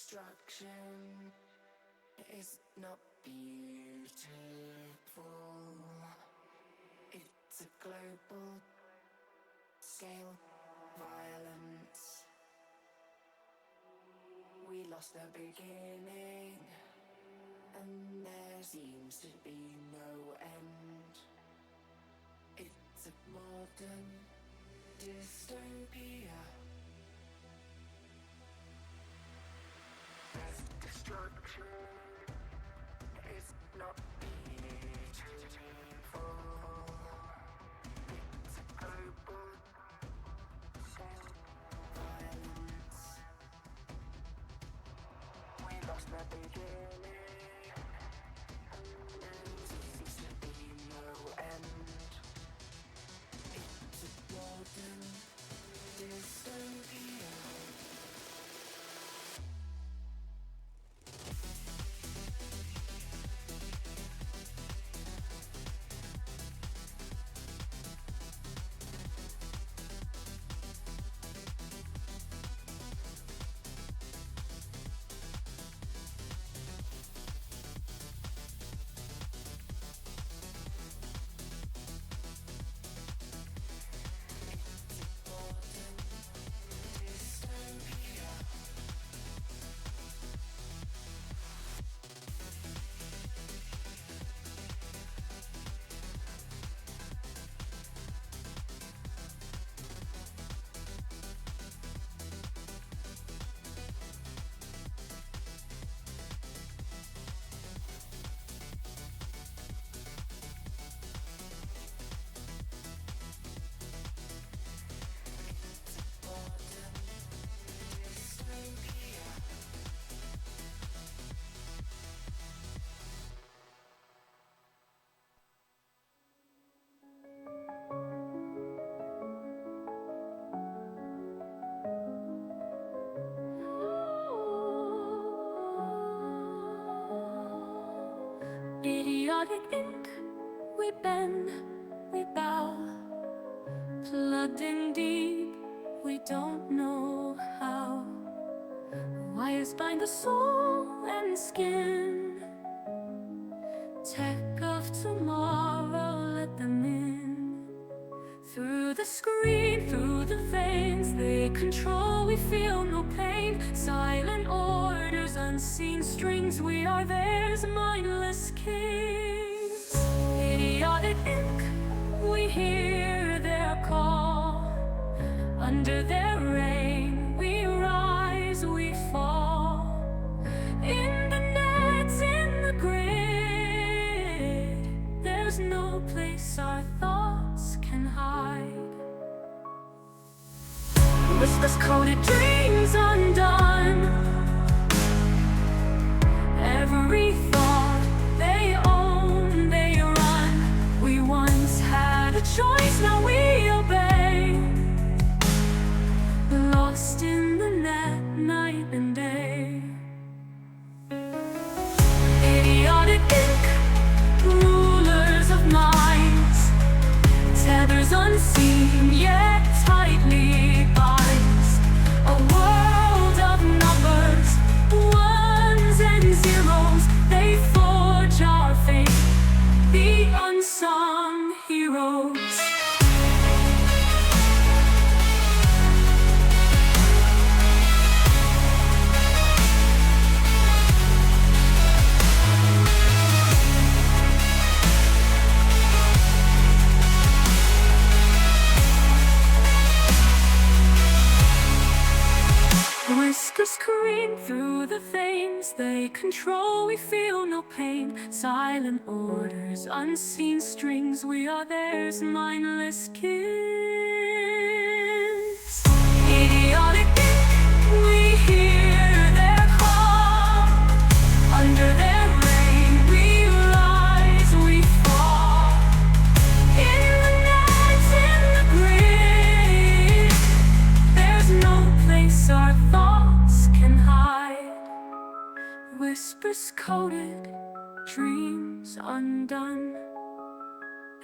Destruction is not beautiful. It's a global scale violence. We lost the beginning, and there seems to be no end. It's a modern dystopia. Destruction is not beautiful. It's a global scale violence. We lost the beginning, and there seems to be no end. It's a modern dystopia. Idiotic ink, we bend, we bow, plugged in deep, we don't know how. Wires bind the soul and skin, tech of tomorrow, let them in. Through the screen, through the veins they control, we feel no pain. Silent orders, unseen strings, we are theirs, mindless kings. Idiotic ink, we hear their call. Under their reign, we rise, we fall. In the nets, in the grid, there's no place our thoughts can hide. Whispers coded, dreams undone. Every thought they own, they run. We once had a choice, now we obey. Lost in the net, night and day. Idiotic ink, rulers of minds. Tethers unseen, yet tightly binds. A world of numbers, ones and zeros. They forge our fate, the unsung heroes. Whiskers scream through the veins they control, we feel no pain. Silent orders, unseen strings, we are theirs, mindless kids. Idiotic ink, we hear their call. Under their reign, we rise, we fall. In the nets, in the grid, there's no place our thoughts can hide. Whispers coded, dreams undone.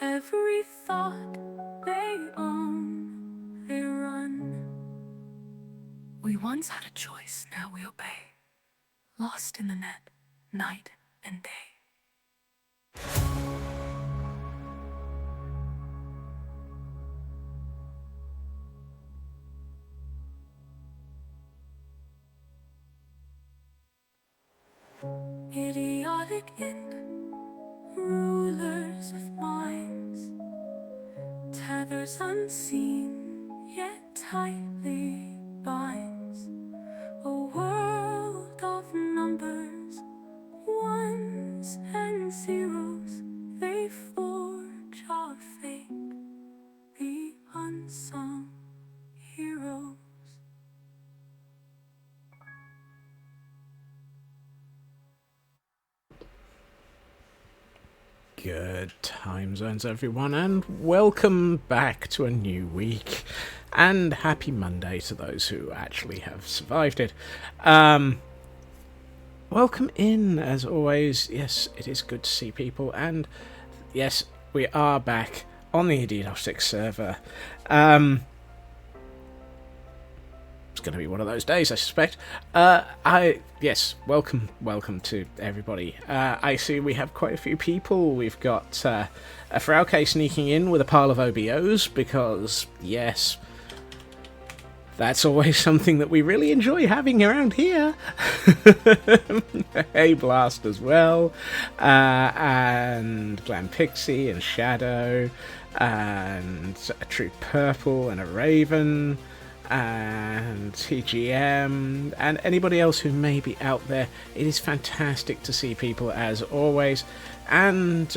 Every thought they own, they run. We once had a choice, now we obey. lost in the net, night and day. Idiotic end, rulers of minds, tethers unseen yet tightly binds. A world of numbers, ones and zeros, they forge our fate, the unsung heroes. Good time zones, everyone, and welcome back to a new week. And happy Monday to those who actually have survived it. Welcome in, as always. Yes, it is good to see people, and yes, we are back on the I.D.I.O.T.I.C server. It's going to be one of those days, I suspect. Yes, welcome to everybody. I see we have quite a few people. We've got a Frauke sneaking in with a pile of OBOs, because, yes, that's always something that we really enjoy having around here. Hey, Blast as well, and Glam Pixie and Shadow, and a True Purple and a Raven, and TGM, and anybody else who may be out there. It is fantastic to see people, as always. And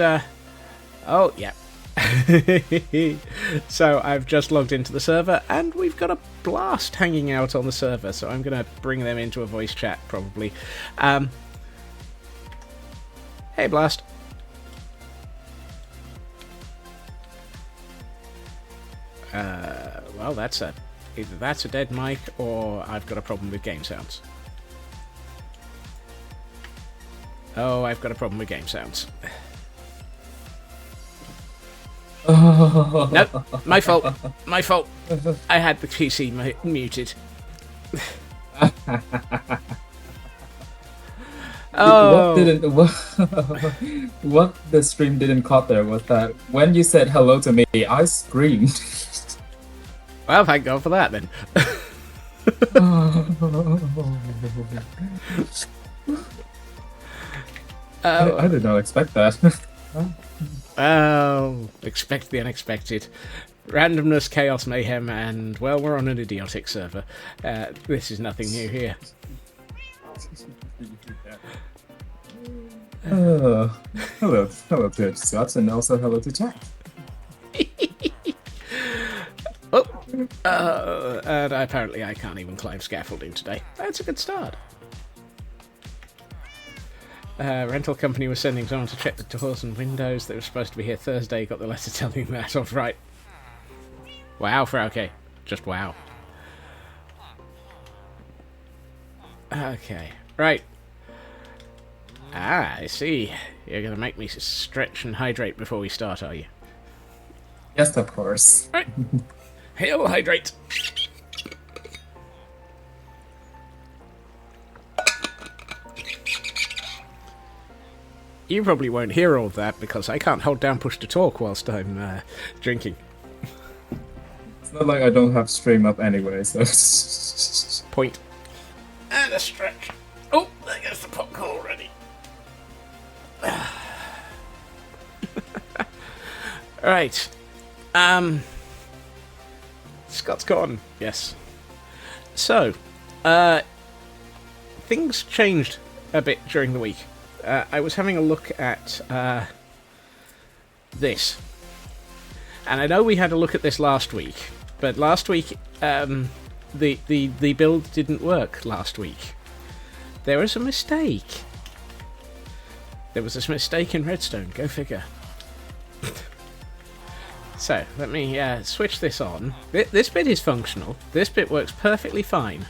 oh yeah. So I've just logged into the server, and we've got a Blast hanging out on the server, so I'm gonna bring them into a voice chat probably. Hey, Blast. Well, either that's a dead mic, or I've got a problem with game sounds. Oh, I've got a problem with game sounds. Nope, my fault. My fault. I had the PC muted. Oh. What the stream didn't caught there was that when you said hello to me, I screamed. Well, thank God for that, then. I did not expect that. Oh, expect the unexpected. Randomness, chaos, mayhem, and, well, we're on an idiotic server. This is nothing new here. Hello to Scott, and also hello to Jack. And apparently I can't even climb scaffolding today. That's a good start. Rental company was sending someone to check the doors and windows. They were supposed to be here Thursday. Got the letter telling that. All right. Wow, Frauke. Just wow. Okay. Right. Ah, I see. You're going to make me stretch and hydrate before we start, are you? Yes, of course. Right. Hail, hydrate. You probably won't hear all of that because I can't hold down push to talk whilst I'm drinking. It's not like I don't have stream up anyway, so... Point. And a stretch. Oh, there goes the popcorn already. Right. Scott's gone. Yes. So, things changed a bit during the week. I was having a look at this. And I know we had a look at this last week, but last week the build didn't work last week. There was a mistake. There was a mistake in redstone. Go figure. So, let me switch this on. This bit is functional. This bit works perfectly fine.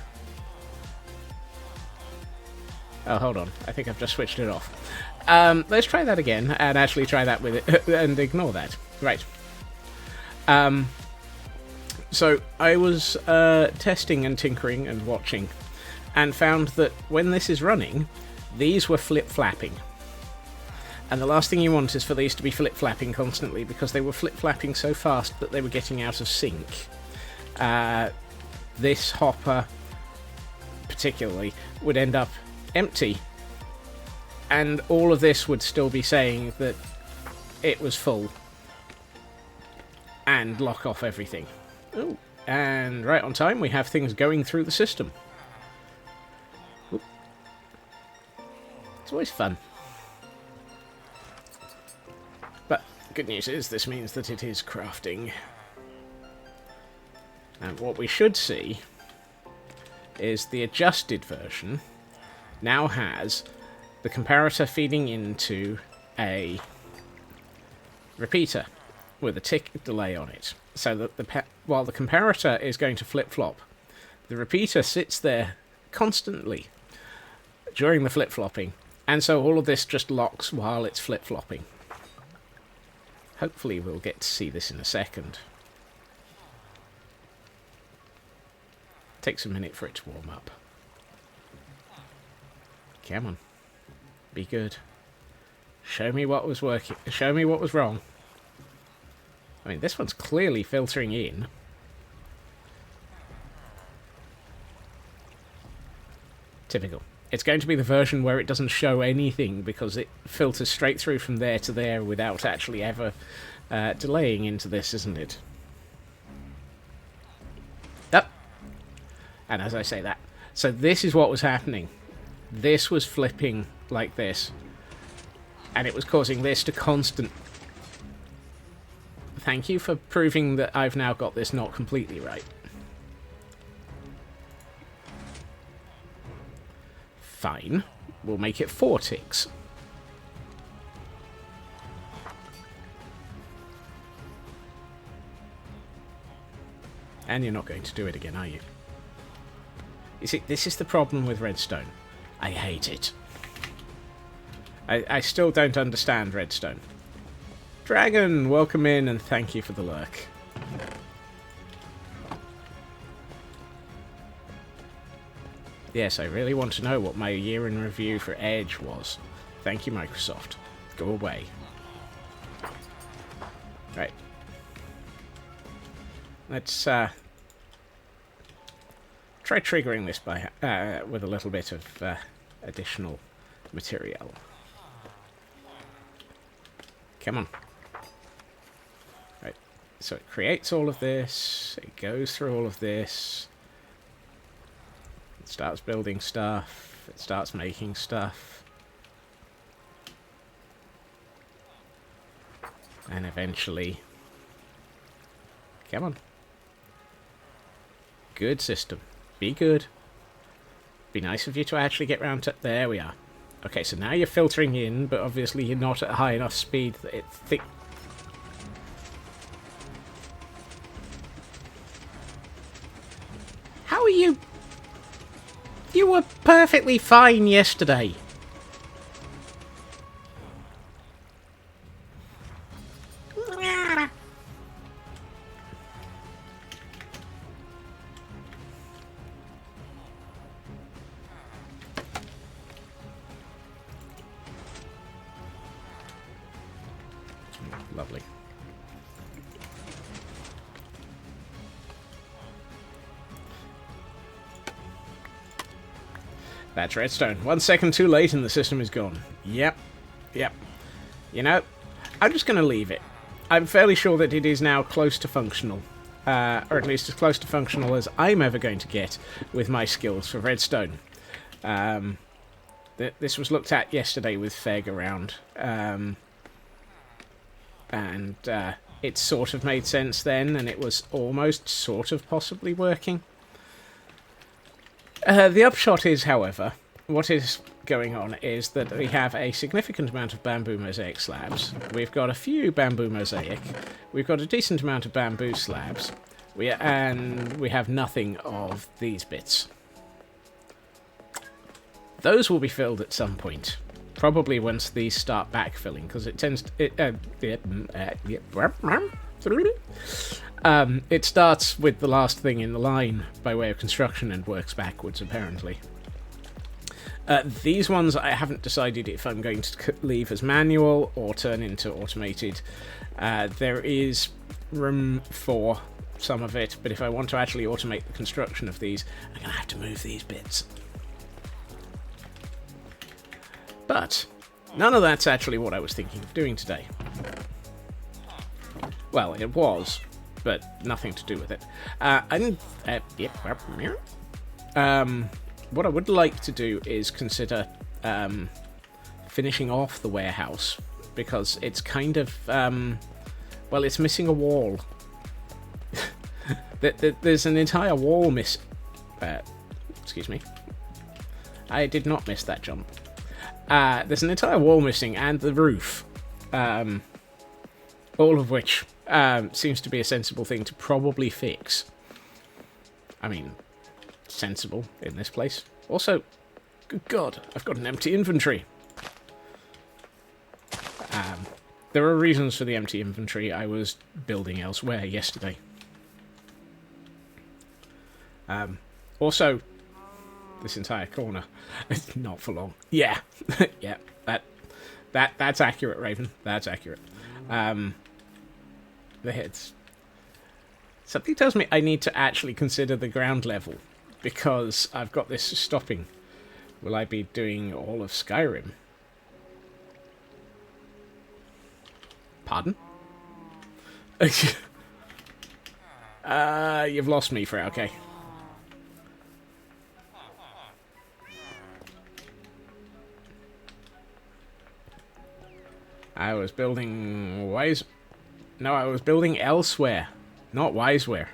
Oh, hold on. I think I've just switched it off. Let's try that again, and actually try that with it, and ignore that. Right. So, I was testing and tinkering and watching, and found that when this is running, these were flip-flapping. And the last thing you want is for these to be flip-flapping constantly, because they were flip-flapping so fast that they were getting out of sync. This hopper, particularly, would end up empty, and all of this would still be saying that it was full, and lock off everything. Ooh, and right on time, we have things going through the system. Ooh. It's always fun. But good news is, this means that it is crafting. And what we should see is the adjusted version now has the comparator feeding into a repeater with a tick delay on it. So that while the comparator is going to flip-flop, the repeater sits there constantly during the flip-flopping, and so all of this just locks while it's flip-flopping. Hopefully we'll get to see this in a second. Takes a minute for it to warm up. Come on. Be good. Show me what was working. Show me what was wrong. I mean, this one's clearly filtering in. Typical. It's going to be the version where it doesn't show anything because it filters straight through from there to there without actually ever delaying into this, isn't it? Yep. And as I say that, so this is what was happening. This was flipping like this, and it was causing this to constant. Thank you for proving that I've now got this not completely right. Fine. We'll make it 4 ticks. And you're not going to do it again, are you? You see, this is the problem with redstone. I hate it. I still don't understand redstone. Dragon, welcome in and thank you for the lurk. Yes, I really want to know what my year in review for Edge was. Thank you, Microsoft. Go away. Right. Let's try triggering this by with a little bit of additional material. Come on. Right. So it creates all of this. It goes through all of this. It starts building stuff. It starts making stuff. And eventually... Come on. Good system. Be good. Be nice of you to actually get round to... There we are. Okay, so now you're filtering in, but obviously you're not at high enough speed that it How are you... You were perfectly fine yesterday. Lovely. That's redstone. 1 second too late and the system is gone. Yep. Yep. You know, I'm just going to leave it. I'm fairly sure that it is now close to functional. Or at least as close to functional as I'm ever going to get with my skills for redstone. This was looked at yesterday with Feg around. And it sort of made sense then, and it was almost sort of possibly working. The upshot is, however, what is going on is that we have a significant amount of bamboo mosaic slabs. We've got a few bamboo mosaic. We've got a decent amount of bamboo slabs. And we have nothing of these bits. Those will be filled at some point. Probably once these start backfilling, because it tends to... it starts with the last thing in the line by way of construction and works backwards, apparently. These ones I haven't decided if I'm going to leave as manual or turn into automated. There is room for some of it, but if I want to actually automate the construction of these, I'm going to have to move these bits. But none of that's actually what I was thinking of doing today. Well, it was, but nothing to do with it. What I would like to do is consider finishing off the warehouse, because it's kind of, well, it's missing a wall. There's an entire wall excuse me. I did not miss that jump. There's an entire wall missing, and the roof. All of which seems to be a sensible thing to probably fix. I mean, sensible in this place. Also, good God, I've got an empty inventory. There are reasons for the empty inventory. I was building elsewhere yesterday. Also, this entire corner, it's not for long. Yeah, yeah, that's accurate, Raven. That's accurate. The hits. Something tells me I need to actually consider the ground level, because I've got this stopping. Will I be doing all of Skyrim? Pardon? You've lost me for okay. I was building No, I was building elsewhere, not Wiseware.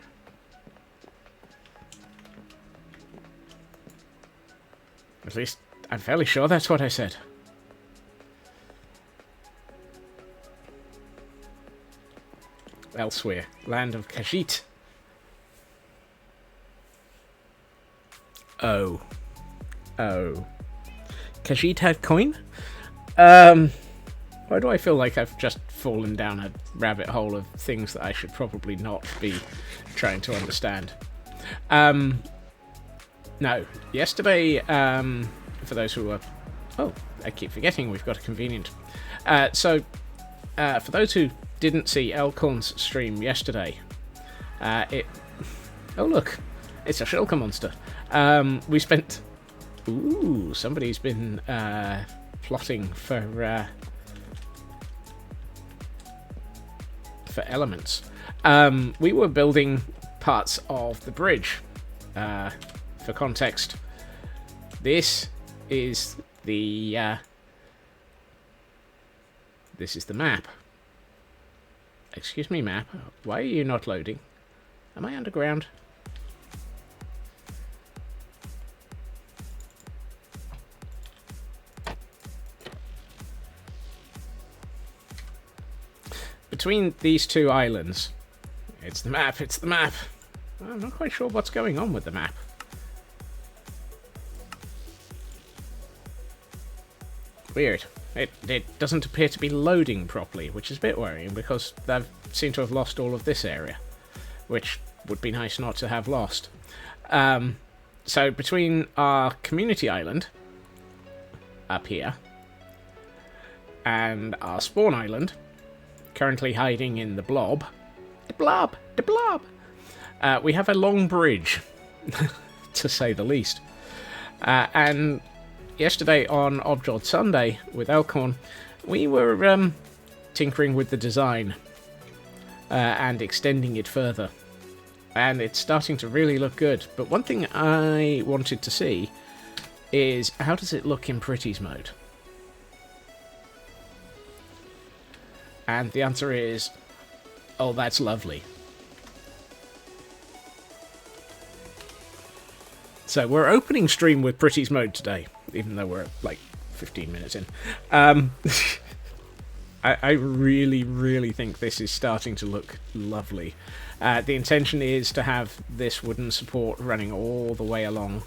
At least, I'm fairly sure that's what I said. Elsewhere. Land of Khajiit. Oh. Khajiit had coin? Why do I feel like I've just fallen down a rabbit hole of things that I should probably not be trying to understand? No. Yesterday, for those who are... Oh, I keep forgetting we've got a convenient. For those who didn't see Elkhorn's stream yesterday, Oh, look. It's a Shulker monster. We spent... Ooh, somebody's been plotting for elements. We were building parts of the bridge. For context, this is the map. Excuse me, map. Why are you not loading? Am I underground? Between these two islands, it's the map, it's the map. I'm not quite sure what's going on with the map. Weird. It doesn't appear to be loading properly, which is a bit worrying because they seem to have lost all of this area, which would be nice not to have lost. So between our community island, up here, and our spawn island, currently hiding in the blob, we have a long bridge, to say the least. And yesterday on Odd Sunday with Elkhorn, we were tinkering with the design and extending it further. And it's starting to really look good. But one thing I wanted to see is how does it look in Pretties mode? And the answer is, oh, that's lovely. So we're opening stream with Pretties mode today, even though we're like 15 minutes in. I really, really think this is starting to look lovely. The intention is to have this wooden support running all the way along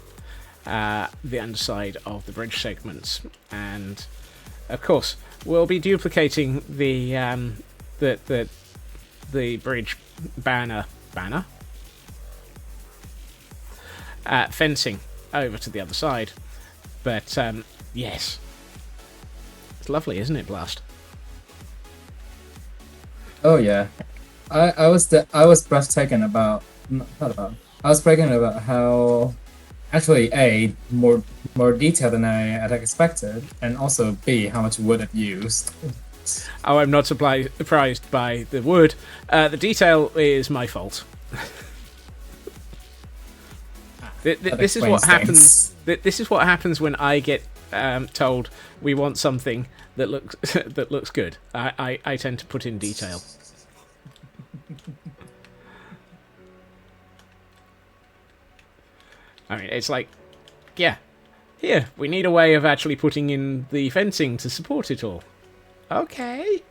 the underside of the bridge segments, and of course we'll be duplicating the bridge banner fencing over to the other side. But yes, it's lovely, isn't it, Blast? Oh yeah, I was breathtaking about not about I was breathtaking about how actually more detailed than I had expected, and also B how much wood it used. Oh, I'm not surprised by the wood. The detail is my fault. This is what happens. This is what happens when I get told we want something that looks that looks good. I tend to put in detail. I mean, it's like, yeah, here we need a way of actually putting in the fencing to support it all. Okay.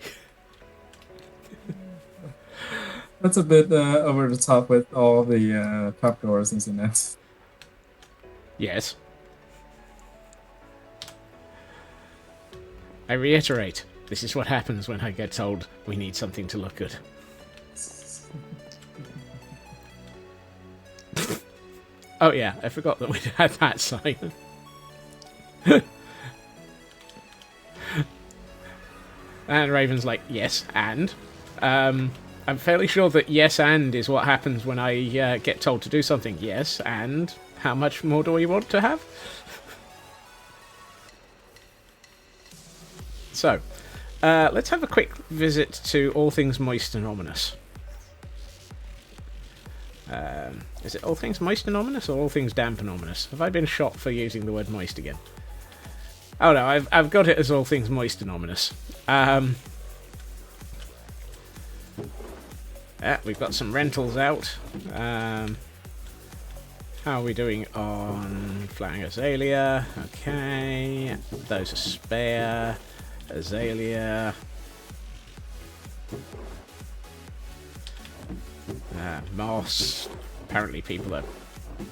That's a bit over the top with all the trapdoors, isn't it? Yes. I reiterate, this is what happens when I get told we need something to look good. Oh yeah, I forgot that we had that sign. And Raven's like, yes, and? I'm fairly sure that yes, and is what happens when I get told to do something. Yes, and? How much more do we want to have? So, let's have a quick visit to All Things Moist and Ominous. Is it All Things Moist and Ominous or All Things Damp and Ominous? Have I been shot for using the word moist again? Oh no, I've got it as All Things Moist and Ominous. Yeah, we've got some rentals out. How are we doing on Flying Azalea? Okay, those are spare. Azalea. Moss. Apparently people are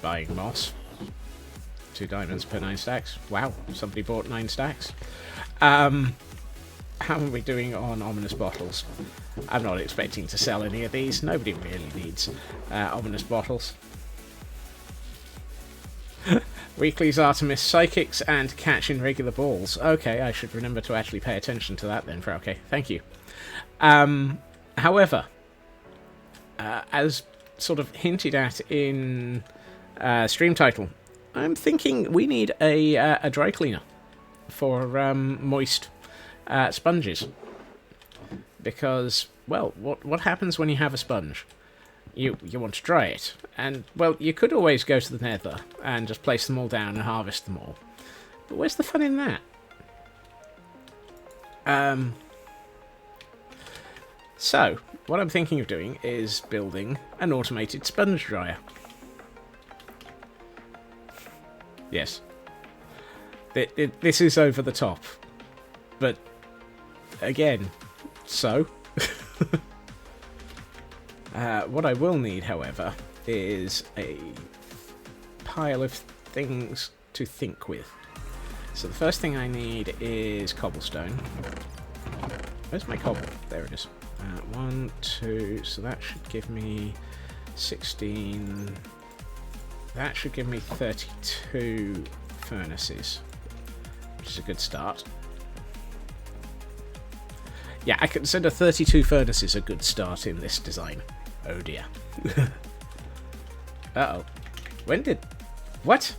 buying moss. 2 diamonds per 9 stacks. Wow, somebody bought 9 stacks. How are we doing on ominous bottles? I'm not expecting to sell any of these. Nobody really needs ominous bottles. Weekly's Artemis Psychics and catch in regular balls. Okay, I should remember to actually pay attention to that then, Frauke. Thank you. However, as sort of hinted at in stream title, I'm thinking we need a dry cleaner for moist sponges. Because, well, what happens when you have a sponge? You want to dry it, and, well, you could always go to the nether and just place them all down and harvest them all. But where's the fun in that? So, what I'm thinking of doing is building an automated sponge dryer. Yes. This is over the top. But, again, so... what I will need, however, is a pile of things to think with. So the first thing I need is cobblestone. Where's my cobble? There it is. 1, 2, so that should give me 16... That should give me 32 furnaces, which is a good start. Yeah, I consider 32 furnaces a good start in this design. Oh dear. Uh-oh. When did... What?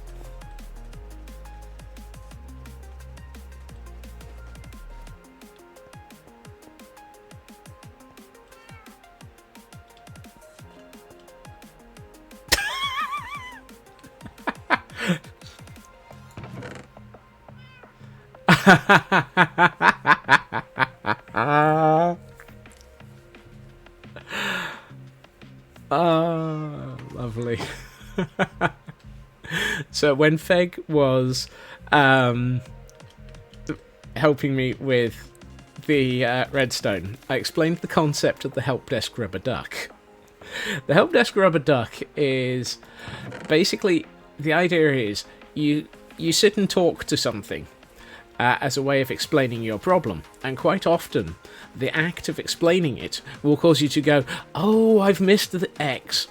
Ah, lovely. So when Feg was helping me with the redstone, I explained the concept of the help desk rubber duck. The help desk rubber duck is basically, the idea is you sit and talk to something as a way of explaining your problem, and quite often the act of explaining it will cause you to go, oh, I've missed the X,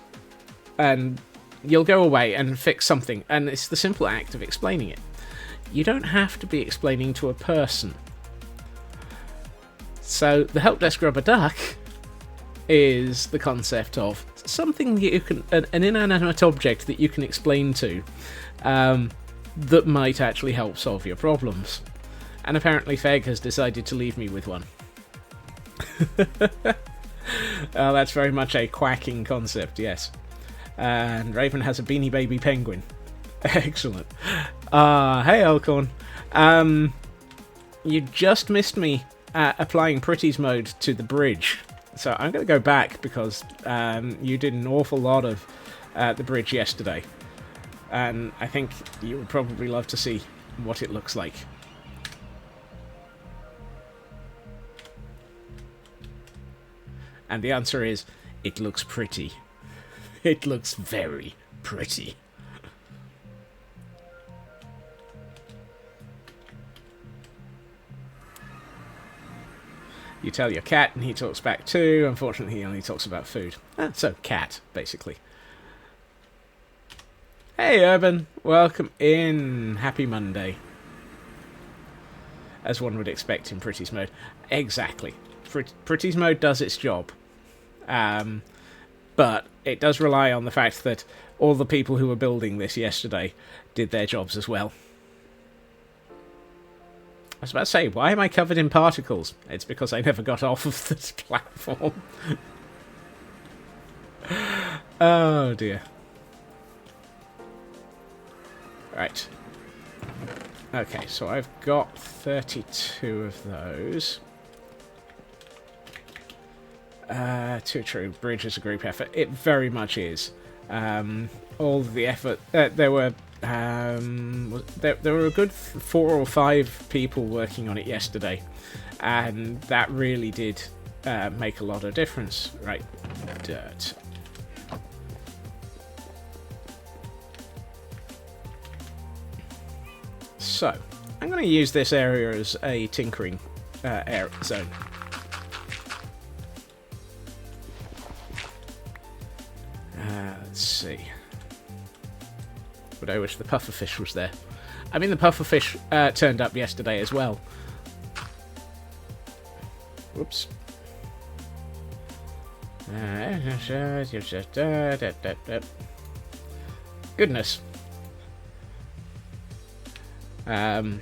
and you'll go away and fix something, and it's the simple act of explaining it. You don't have to be explaining to a person. So the help desk rubber duck is the concept of something that you can, an inanimate object that you can explain to, that might actually help solve your problems. And apparently Feg has decided to leave me with one. Oh, that's very much a quacking concept, yes. And Raven has a Beanie Baby penguin. Excellent. Hey Elcorn. You just missed me applying Pretty's mode to the bridge. So I'm going to go back because you did an awful lot of the bridge yesterday. And I think you would probably love to see what it looks like. And the answer is, it looks pretty. It looks very pretty. You tell your cat and he talks back too. Unfortunately, he only talks about food. So, cat, basically. Hey, Urban. Welcome in. Happy Monday. As one would expect in Pretty's mode. Exactly. Pretty's mode does its job. But it does rely on the fact that all the people who were building this yesterday did their jobs as well. I was about to say, why am I covered in particles? It's because I never got off of this platform. Oh dear. Right. Okay, so I've got 32 of those. Too true. Bridge is a group effort. It very much is. All the effort. There were a good 4 or 5 people working on it yesterday, and that really did make a lot of difference. Right, dirt. So I'm going to use this area as a tinkering zone. Let's see. But I wish the pufferfish was there. I mean, the pufferfish turned up yesterday as well. Whoops. Goodness. I'm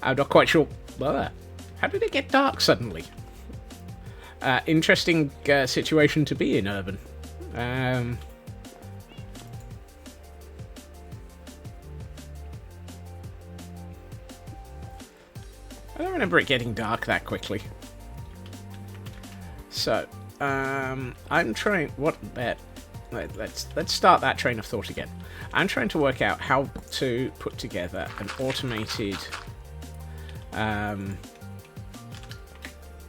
not quite sure. How did it get dark suddenly? Interesting situation to be in, Urban. I don't remember it getting dark that quickly. So, I'm trying. Let's start that train of thought again. I'm trying to work out how to put together an automated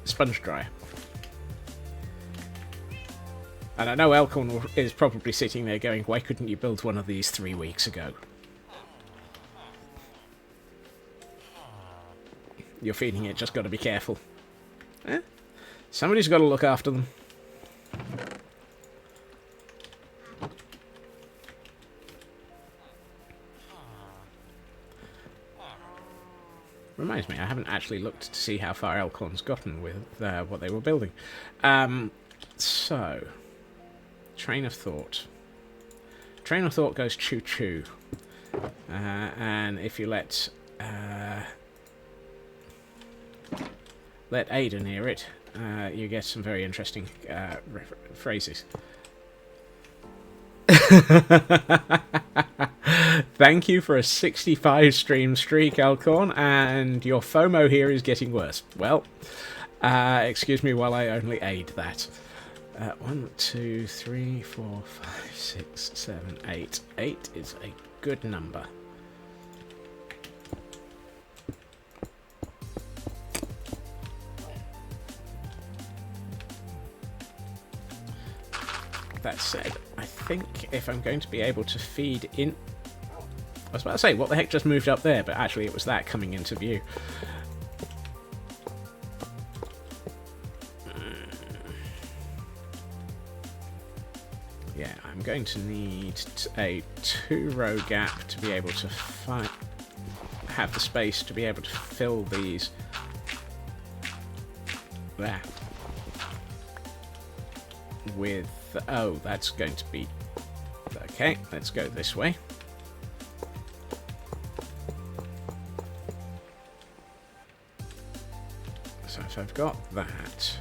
sponge dryer. And I know Elcorn is probably sitting there going, why couldn't you build one of these 3 weeks ago? You're feeding it, just got to be careful. Somebody's got to look after them. Reminds me, I haven't actually looked to see how far Elcorn's gotten with what they were building. So, train of thought. Train of thought goes choo-choo. And if you let Ada near it, you get some very interesting phrases. Thank you for a 65 stream streak, Elcorn, and your FOMO here is getting worse. Well, excuse me while I only aid that. 1, 2, 3, 4, 5, 6, 7, 8. 8 is a good number. That said, I think if I'm going to be able to feed in... I was about to say, what the heck just moved up there? But actually it was that coming into view. Yeah, I'm I'm going to need a 2-row gap to be able to have the space to be able to fill these. There. With... oh, that's going to be... okay, let's go this way. So if I've got that...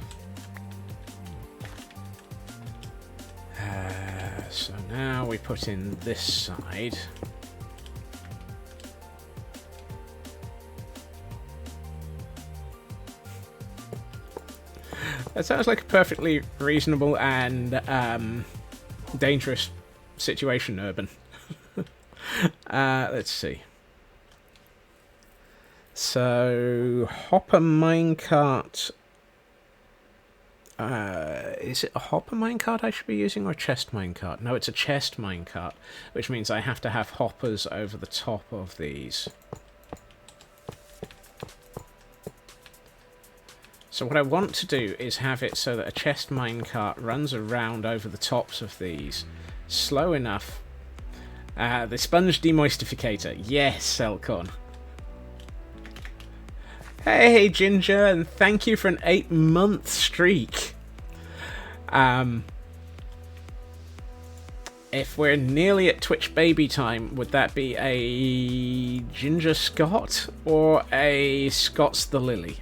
so now we put in this side. That sounds like a perfectly reasonable and dangerous situation, Urban. Let's see. So, hopper minecart. Is it a hopper minecart I should be using or a chest minecart? No, it's a chest minecart, which means I have to have hoppers over the top of these. So what I want to do is have it so that a chest minecart runs around over the tops of these, slow enough. The sponge demoistificator. Yes, Elcon. Hey, Ginger, and thank you for an 8-month streak. If we're nearly at Twitch baby time, would that be a Ginger Scott or a Scott's the Lily?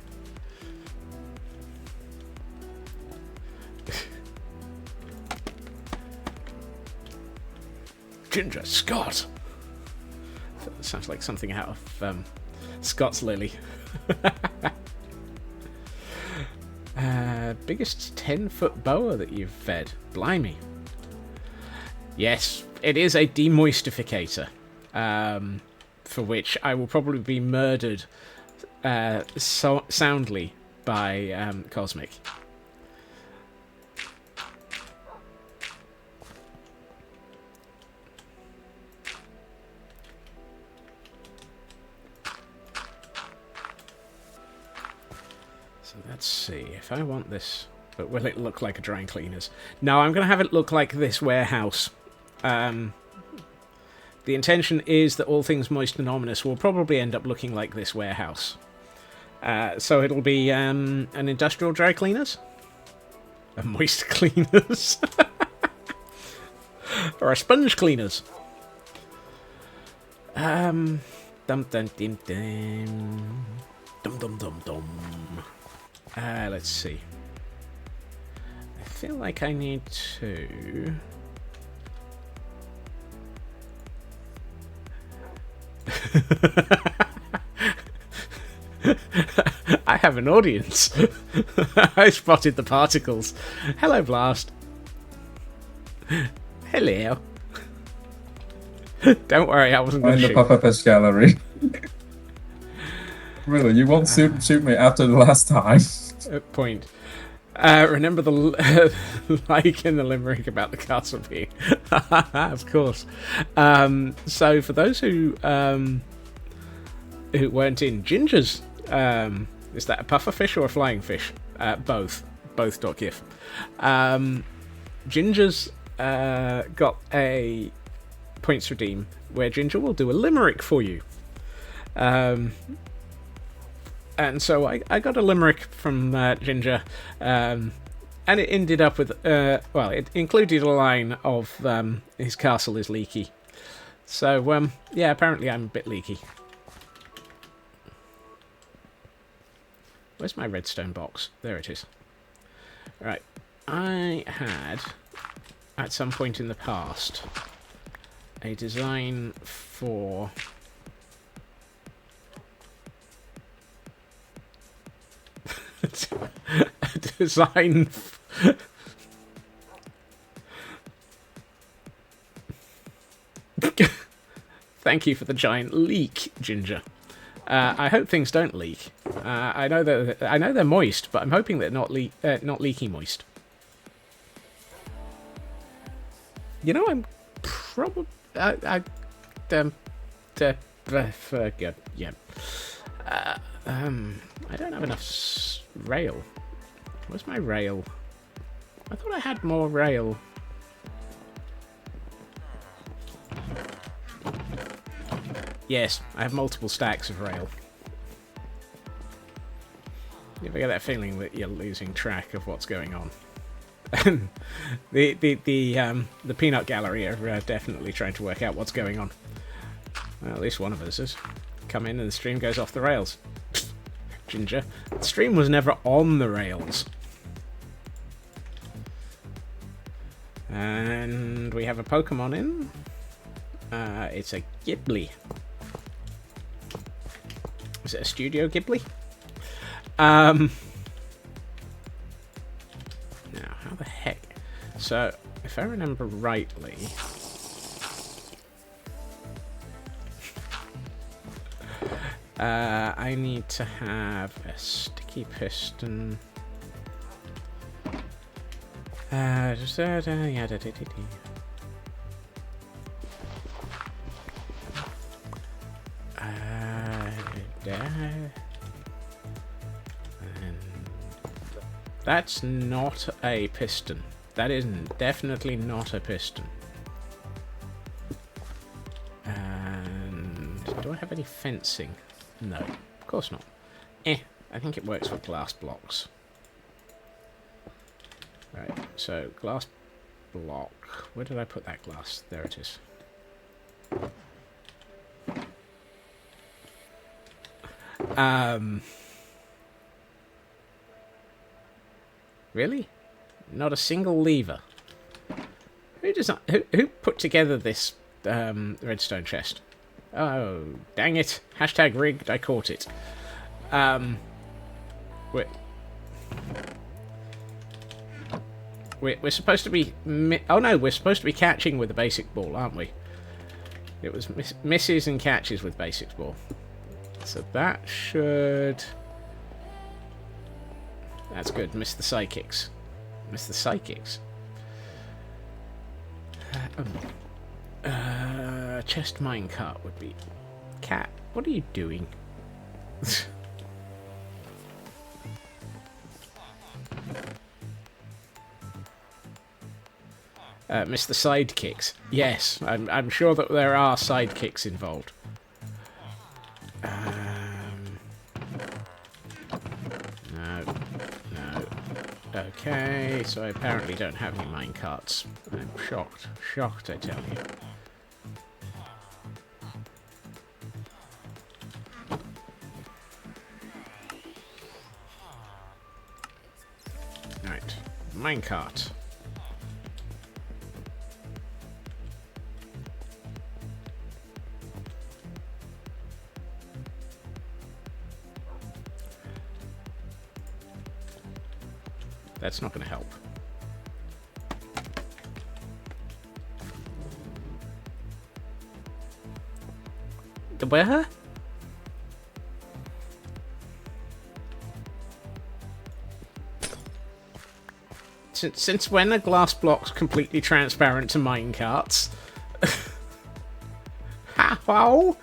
Ginger Scott. That sounds like something out of Scott's Lily. Biggest 10-foot boa that you've fed. Blimey. Yes, it is a demoistificator, for which I will probably be murdered soundly by Cosmic. So let's see, if I want this... but will it look like a dry cleaner's? No, I'm going to have it look like this warehouse. The intention is that All Things Moist and Ominous will probably end up looking like this warehouse. So it'll be an industrial dry cleaners? A moist cleaners? Or a sponge cleaners? Dum dum dim dim. Dum dum dum dum. Let's see. I feel like I need to... I have an audience. I spotted the particles. Hello, Blast. Hello. Don't worry, I wasn't going to shoot. In the pop-up gallery. Really, you won't shoot me after the last time. Point. Remember the like in the limerick about the castle being. Of course. So for those who weren't in, Ginger's, is that a puffer fish or a flying fish? Both. Both.gif. Ginger's got a points redeem where Ginger will do a limerick for you. And so I got a limerick from Ginger, and it ended up with, well, it included a line of his castle is leaky. So, yeah, apparently I'm a bit leaky. Where's my redstone box? There it is. Right, I had, at some point in the past, a design for... a design Thank you for the giant leak, Ginger. I hope things don't leak. I know they're moist, but I'm hoping they're not leaky moist. You know, I'm probably I forget. Yeah. I don't have enough rail. Where's my rail? I thought I had more rail. Yes, I have multiple stacks of rail. You ever get that feeling that you're losing track of what's going on? the peanut gallery are definitely trying to work out what's going on. Well, at least one of us has come in and the stream goes off the rails. Ginger. The stream was never on the rails. And we have a Pokemon in. It's a Ghibli. Is it a Studio Ghibli? Now, how the heck? So, if I remember rightly... I need to have a sticky piston. That's not a piston. That is definitely not a piston. And do I have any fencing? No, of course not. I think it works for glass blocks. Right, so glass block. Where did I put that glass? There it is. Really? Not a single lever. Who put together this redstone chest? Oh, dang it. Hashtag rigged, I caught it. We're supposed to be... oh no, we're supposed to be catching with the basic ball, aren't we? It was misses and catches with basic ball. So that should... That's good. Miss the psychics. Miss the psychics. Chest minecart would be... Cat, what are you doing? Miss the sidekicks. Yes, I'm sure that there are sidekicks involved. No. Okay, so I apparently don't have any minecarts. I'm shocked. Shocked, I tell you. Right, minecart. That's not going to help. The where? Since when are glass blocks completely transparent to minecarts? How?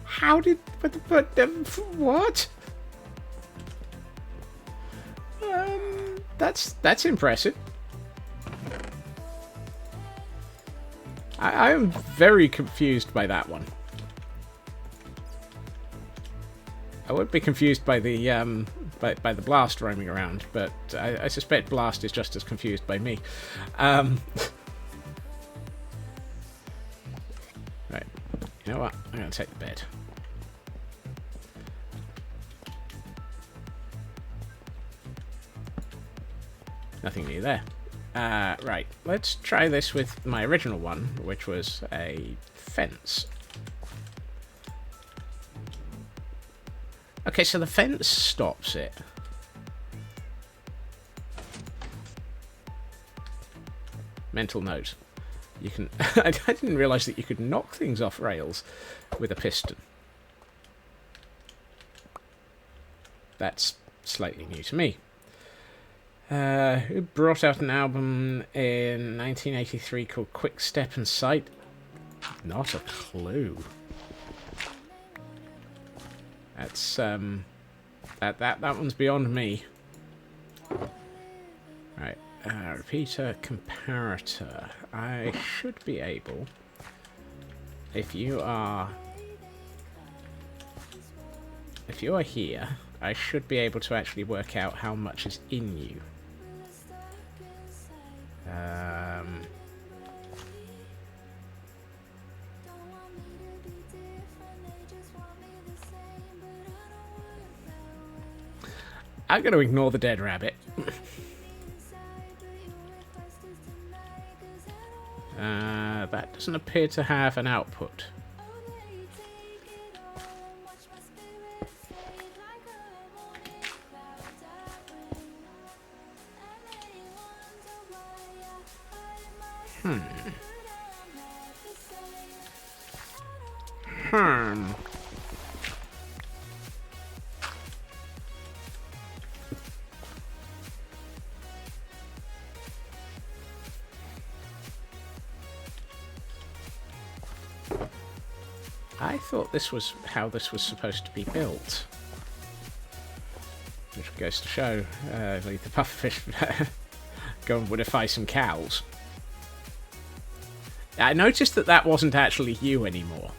How did... what? That's impressive. I am very confused by that one. I would be confused by the by the blast roaming around, but I suspect blast is just as confused by me. Right. You know what? I'm going to take the bed. Nothing new there. Right, let's try this with my original one, which was a fence. Okay, so the fence stops it. Mental note. You can... I didn't realise that you could knock things off rails with a piston. That's slightly new to me. Who brought out an album in 1983 called Quick Step and Sight? Not a clue. That's that one's beyond me. Right, repeater comparator. I should be able, if you are if you are here, I should be able to actually work out how much is in you. I'm going to ignore the dead rabbit. That doesn't appear to have an output. I thought this was how this was supposed to be built. Which goes to show, leave the pufferfish go and woodify some cows. I noticed that that wasn't actually you anymore.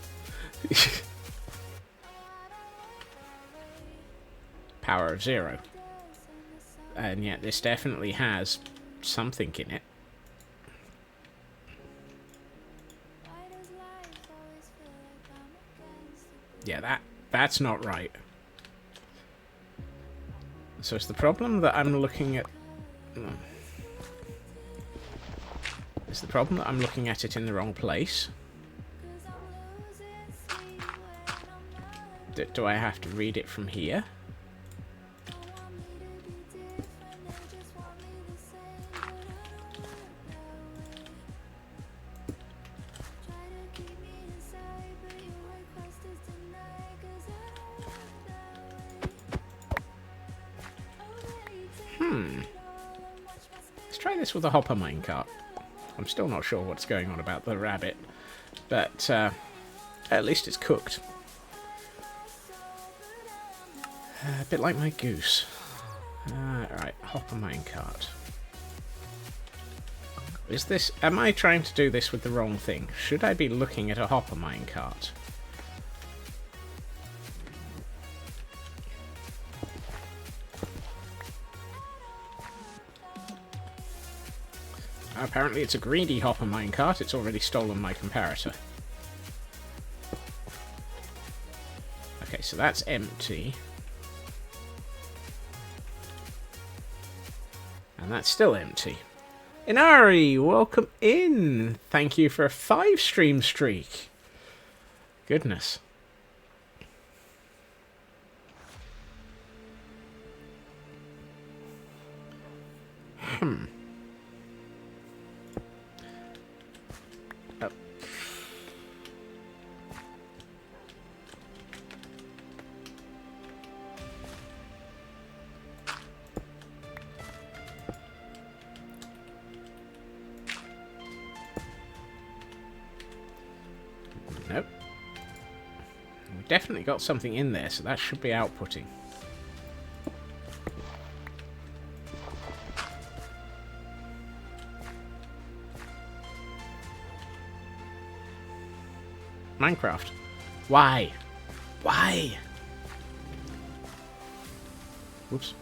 Power of 0. And yet this definitely has something in it. Yeah, that's not right. So it's the problem that I'm looking at... It's the problem that I'm looking at it in the wrong place. Do I have to read it from here? Let's try this with a hopper minecart. I'm still not sure what's going on about the rabbit, but at least it's cooked. A bit like my goose. Right, hopper minecart. Is this... Am I trying to do this with the wrong thing? Should I be looking at a hopper minecart? Apparently it's a greedy hopper minecart. It's already stolen my comparator. Okay, so that's empty. And that's still empty. Inari, welcome in! Thank you for a 5-stream streak. Goodness. Oh. Nope. We've definitely got something in there, so that should be outputting. Minecraft. Why? Why? Whoops.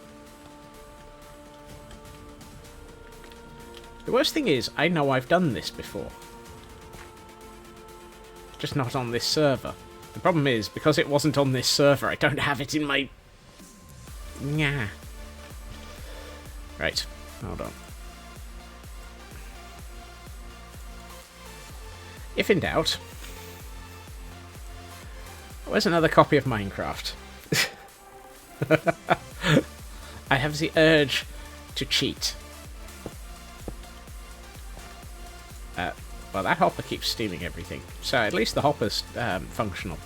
The worst thing is, I know I've done this before. Just not on this server. The problem is, because it wasn't on this server, I don't have it in my... Nah. Right. Hold on. If in doubt... Where's another copy of Minecraft? I have the urge to cheat. Well, that hopper keeps stealing everything. So at least the hopper's functional.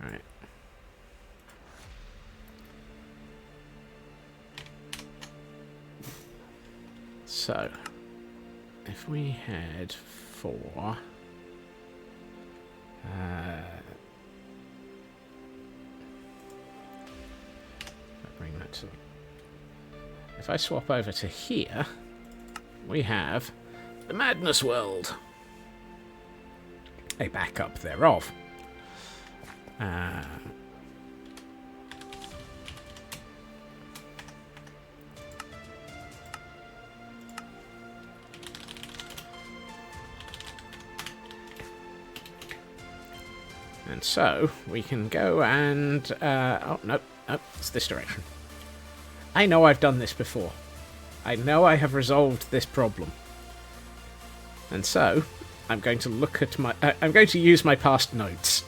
Alright. So, if we head for... bring that to... If I swap over to here, we have the Madness World. a backup thereof. And so we can go and oh no, it's this direction. I know I've done this before. I know I have resolved this problem. And so I'm going to look at my I'm going to use my past notes.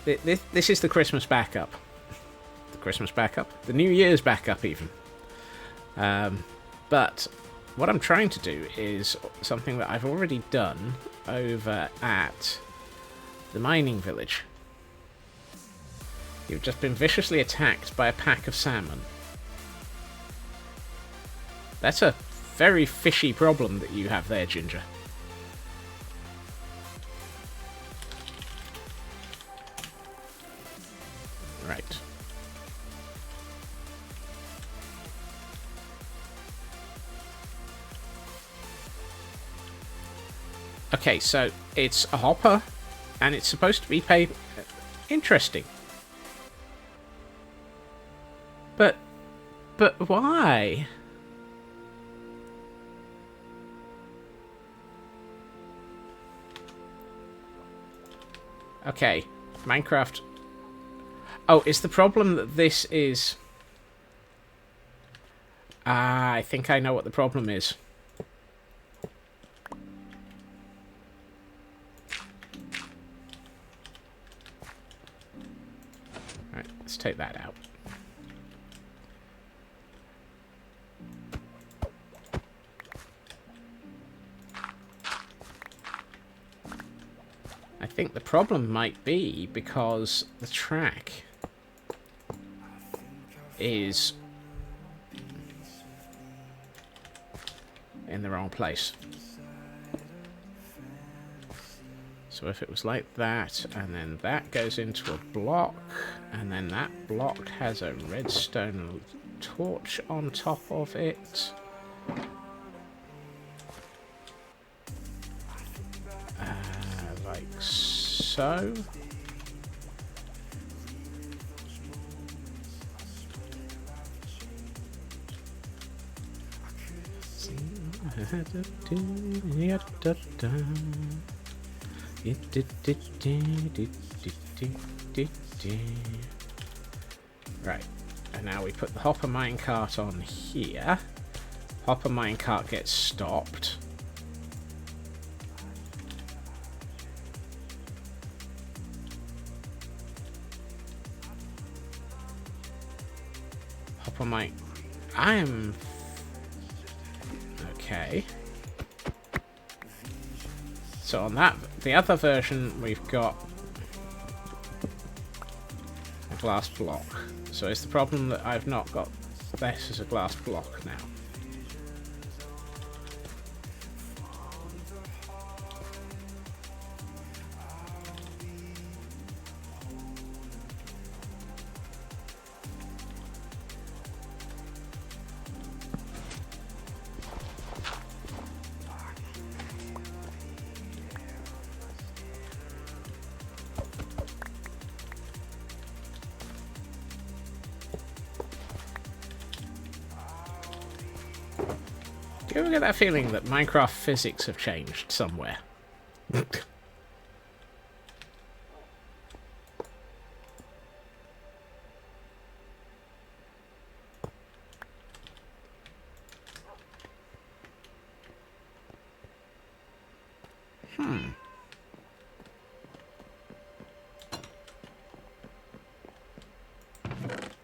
This is the Christmas backup. The Christmas backup. The New Year's backup even. But what I'm trying to do is something that I've already done over at the mining village. You've just been viciously attacked by a pack of salmon. That's a very fishy problem that you have there, Ginger. Right. Okay, so it's a hopper, and it's supposed to be paid. Interesting. But why? Okay, Minecraft. Oh, is the problem that this is... I think I know what the problem is. Right, let's take that out. I think the problem might be because the track is in the wrong place. So if it was like that, and then that goes into a block, and then that block has a redstone torch on top of it. Like so. Right, and now we put the hopper minecart on here. Hopper minecart gets stopped. Hopper mine. I am okay. So on that, the other version, we've got a glass block. So it's the problem that I've not got this as a glass block now. Do you ever get that feeling that Minecraft physics have changed somewhere?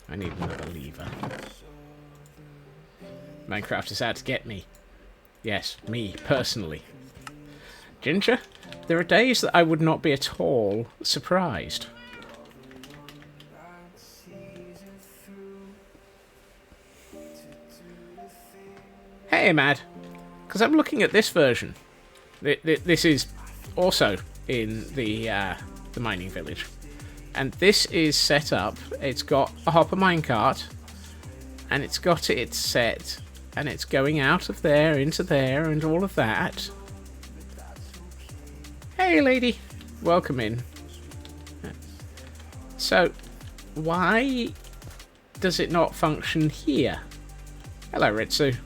I need another lever. Minecraft is out to get me. Yes, me, personally. Ginger, there are days that I would not be at all surprised. Hey, Mad. Because I'm looking at this version. This is also in the mining village. And this is set up. It's got a hopper minecart. And it's got it set. And it's going out of there, into there, and all of that. Hey, lady. Welcome in. So, why does it not function here? Hello, Ritsu.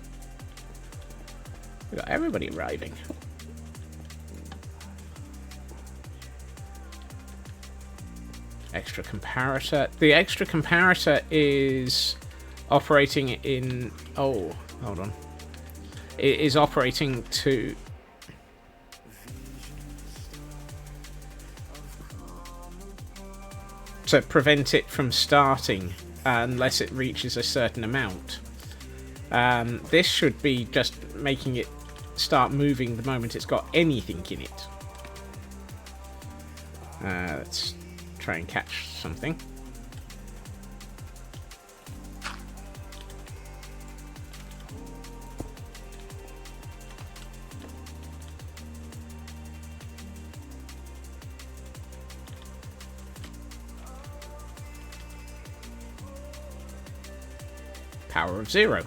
We've got everybody arriving. Extra comparator. The extra comparator is operating in... Oh, hold on. It is operating to... to prevent it from starting unless it reaches a certain amount. This should be just making it start moving the moment it's got anything in it. Let's try and catch something. Power of 0.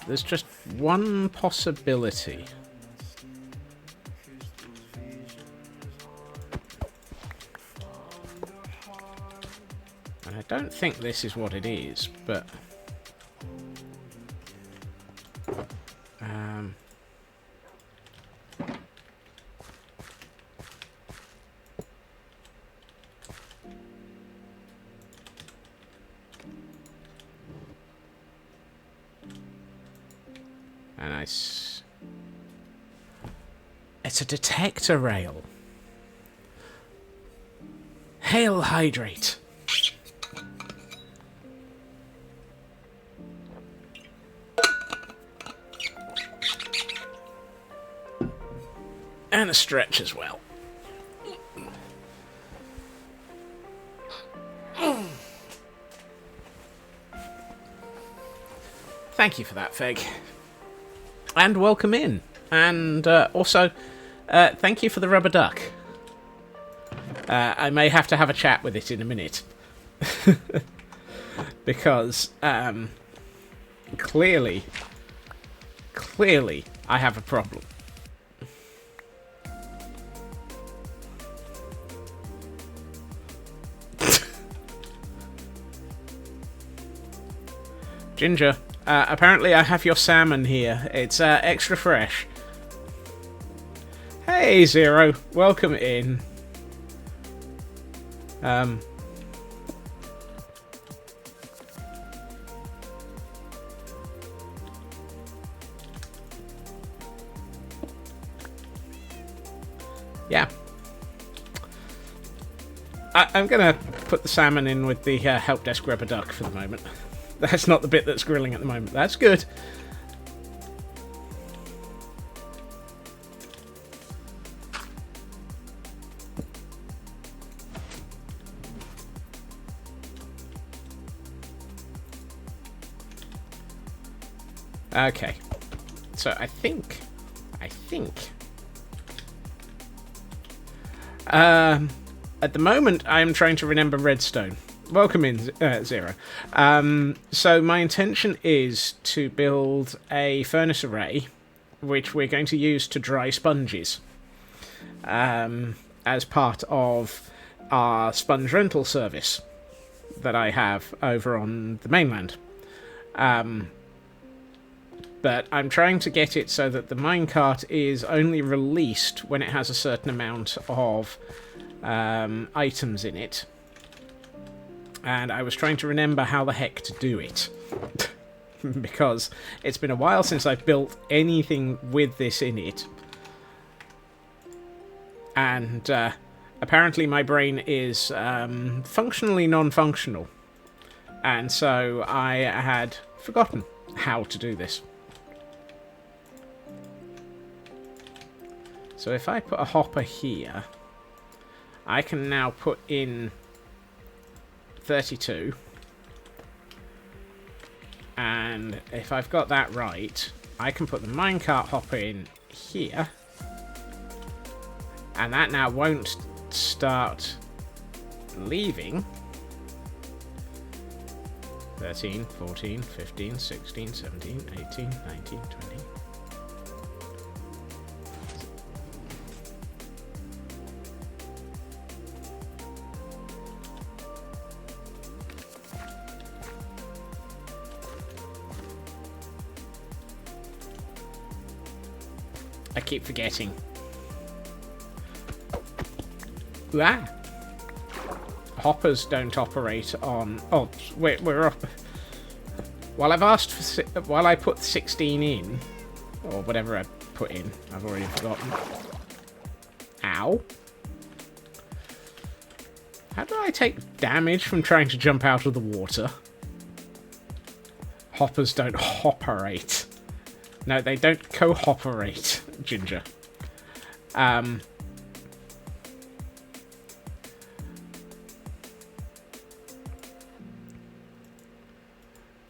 There's just one possibility. And I don't think this is what it is, but... It's a detector rail. Hail hydrate. And a stretch as well. Thank you for that, Feg. And welcome in. And also, thank you for the rubber duck. I may have to have a chat with it in a minute. Because, clearly, I have a problem. Ginger, apparently I have your salmon here. It's extra fresh. Hey, Zero. Welcome in. Yeah. I'm gonna put the salmon in with the help desk rubber duck for the moment. That's not the bit that's grilling at the moment. That's good. Okay. So I think at the moment I'm trying to remember redstone. Welcome in, Zero. So my intention is to build a furnace array, which we're going to use to dry sponges, as part of our sponge rental service that I have over on the mainland. But I'm trying to get it so that the minecart is only released when it has a certain amount of items in it. And I was trying to remember how the heck to do it. Because it's been a while since I've built anything with this in it. And apparently my brain is functionally non-functional. And so I had forgotten how to do this. So if I put a hopper here, I can now put in 32. And if I've got that right, I can put the minecart hopper in here. And that now won't start leaving 13, 14, 15, 16, 17, 18, 19, 20. I keep forgetting. Ah! Hoppers don't operate on... Oh, we're up. While I've asked for... While I put 16 in, or whatever I put in, I've already forgotten. Ow. How do I take damage from trying to jump out of the water? Hoppers don't hopperate. No, they don't co-hopperate, Ginger.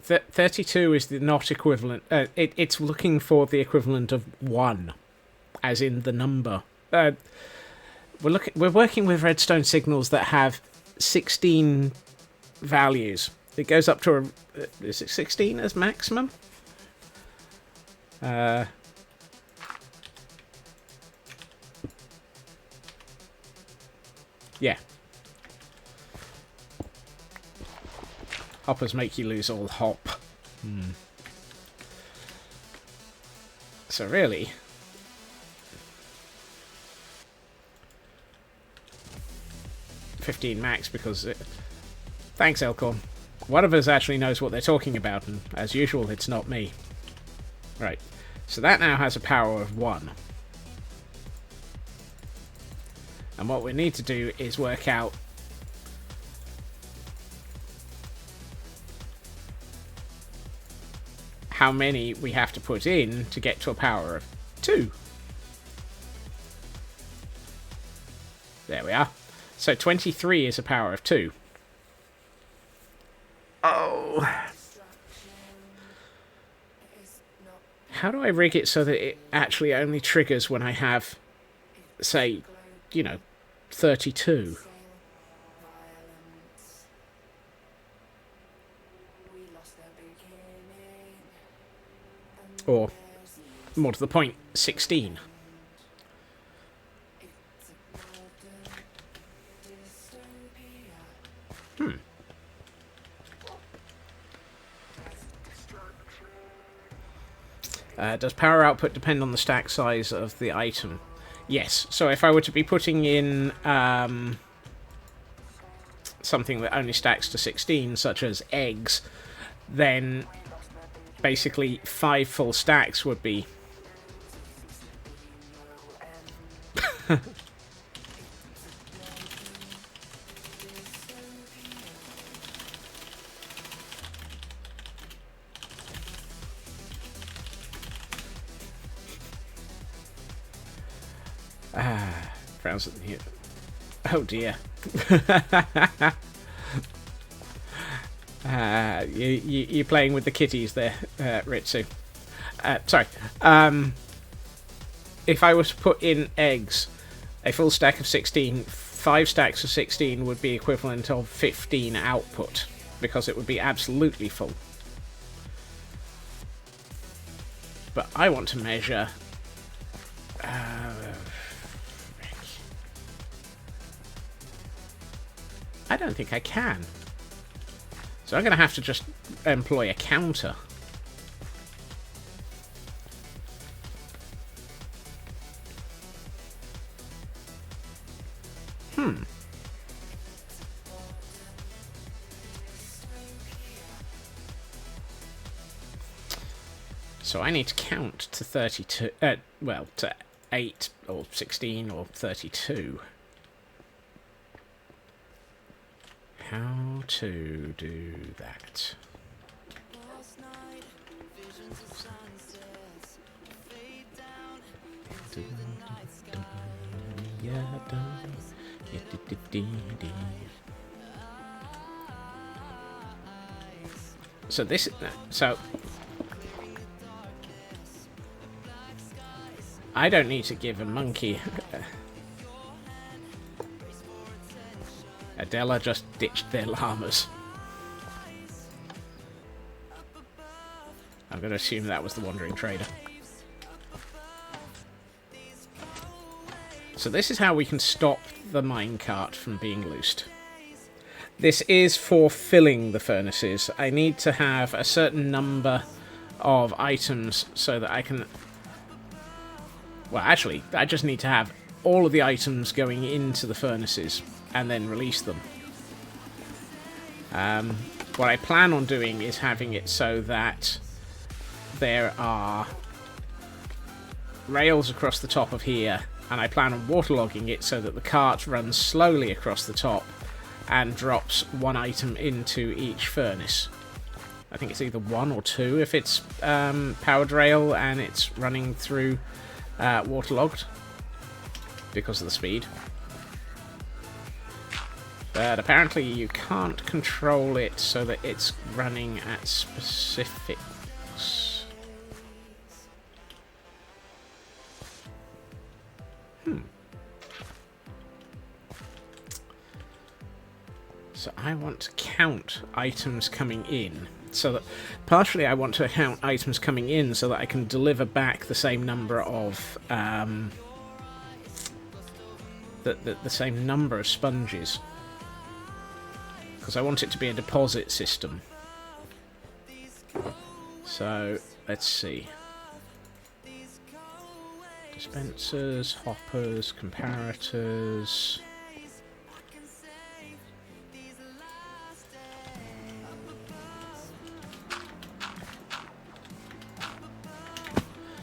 32 is the not equivalent. It's looking for the equivalent of 1, as in the number. We're working with redstone signals that have 16 values. It goes up to is it 16 as maximum? Yeah. Hoppers make you lose all hop. So really... $15 max because... Thanks, Elcorn. One of us actually knows what they're talking about, and as usual, it's not me. Right. So that now has a power of 1. And what we need to do is work out how many we have to put in to get to a power of 2. There we are. So 23 is a power of 2. Oh. How do I rig it so that it actually only triggers when I have, say, 32? Or, more to the point, 16. Does power output depend on the stack size of the item? Yes. So if I were to be putting in something that only stacks to 16, such as eggs, then basically 5 full stacks would be... frowns at the... Oh dear. You're playing with the kitties there, Ritsu. Sorry. If I was to put in eggs, a full stack of 16, 5 stacks of 16 would be equivalent of 15 output, because it would be absolutely full. But I want to measure... I don't think I can. So I'm going to have to just employ a counter. So I need to count to 32, well, to 8 or 16 or 32. How to do that? So this, so I don't need to give a monkey. Adela just ditched their llamas. I'm going to assume that was the Wandering Trader. So this is how we can stop the minecart from being loosed. This is for filling the furnaces. I need to have a certain number of items so that I can... Well, actually, I just need to have all of the items going into the furnaces and then release them. What I plan on doing is having it so that there are rails across the top of here, and I plan on waterlogging it so that the cart runs slowly across the top and drops one item into each furnace. I think it's either 1 or 2 if it's powered rail and it's running through waterlogged because of the speed. But apparently you can't control it so that it's running at specifics. So I want to count items coming in. So that partially I want to count items coming in so that I can deliver back the same number of the same number of sponges. Because I want it to be a deposit system. So let's see. Dispensers, hoppers, comparators.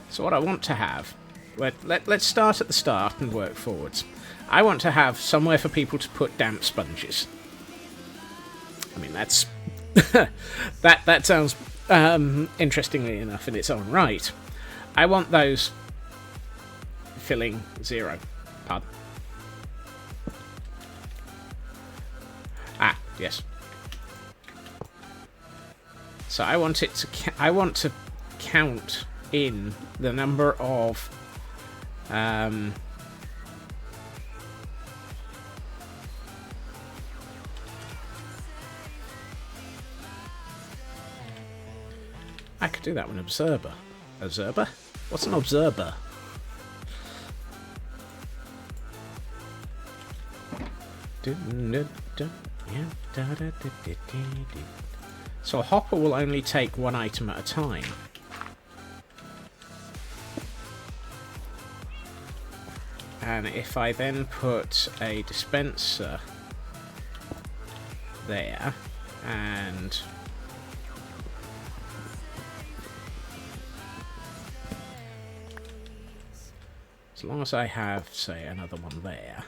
So what I want to have, let's start at the start and work forwards. I want to have somewhere for people to put damp sponges. I mean, that's that sounds interestingly enough in its own right. I want those filling 0. Pardon. Ah, yes. So I want it to I want to count in the number of I could do that with an observer. Observer? What's an observer? So a hopper will only take one item at a time. And if I then put a dispenser there, and as long as I have, say, another one there,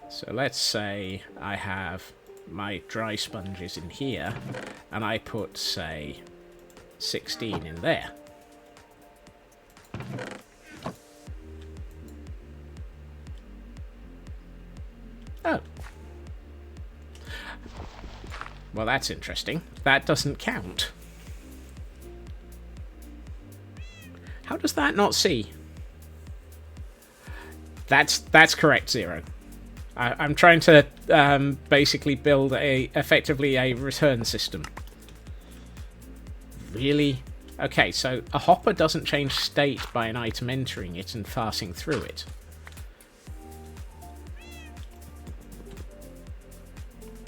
so let's say I have my dry sponges in here, and I put, say, 16 in there. Oh. Well, that's interesting. That doesn't count. How does that not see? That's correct, 0. I'm trying to basically build effectively a return system. Really? Okay, so a hopper doesn't change state by an item entering it and passing through it.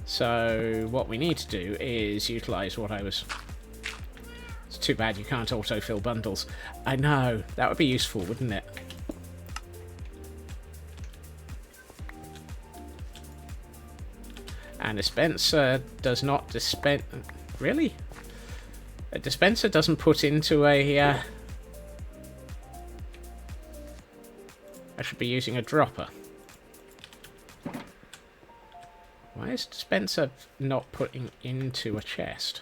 So what we need to do is utilize what I was... It's too bad you can't autofill bundles. I know, that would be useful, wouldn't it? And a dispenser does not dispense... Really? A dispenser doesn't put into a... I should be using a dropper. Why is dispenser not putting into a chest?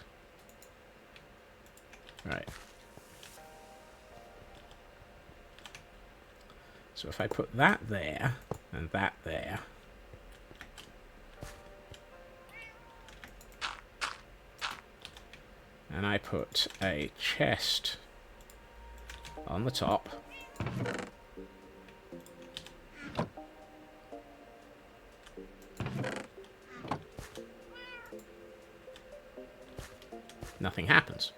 Right. So if I put that there, and that there... and I put a chest on the top. nothing happens.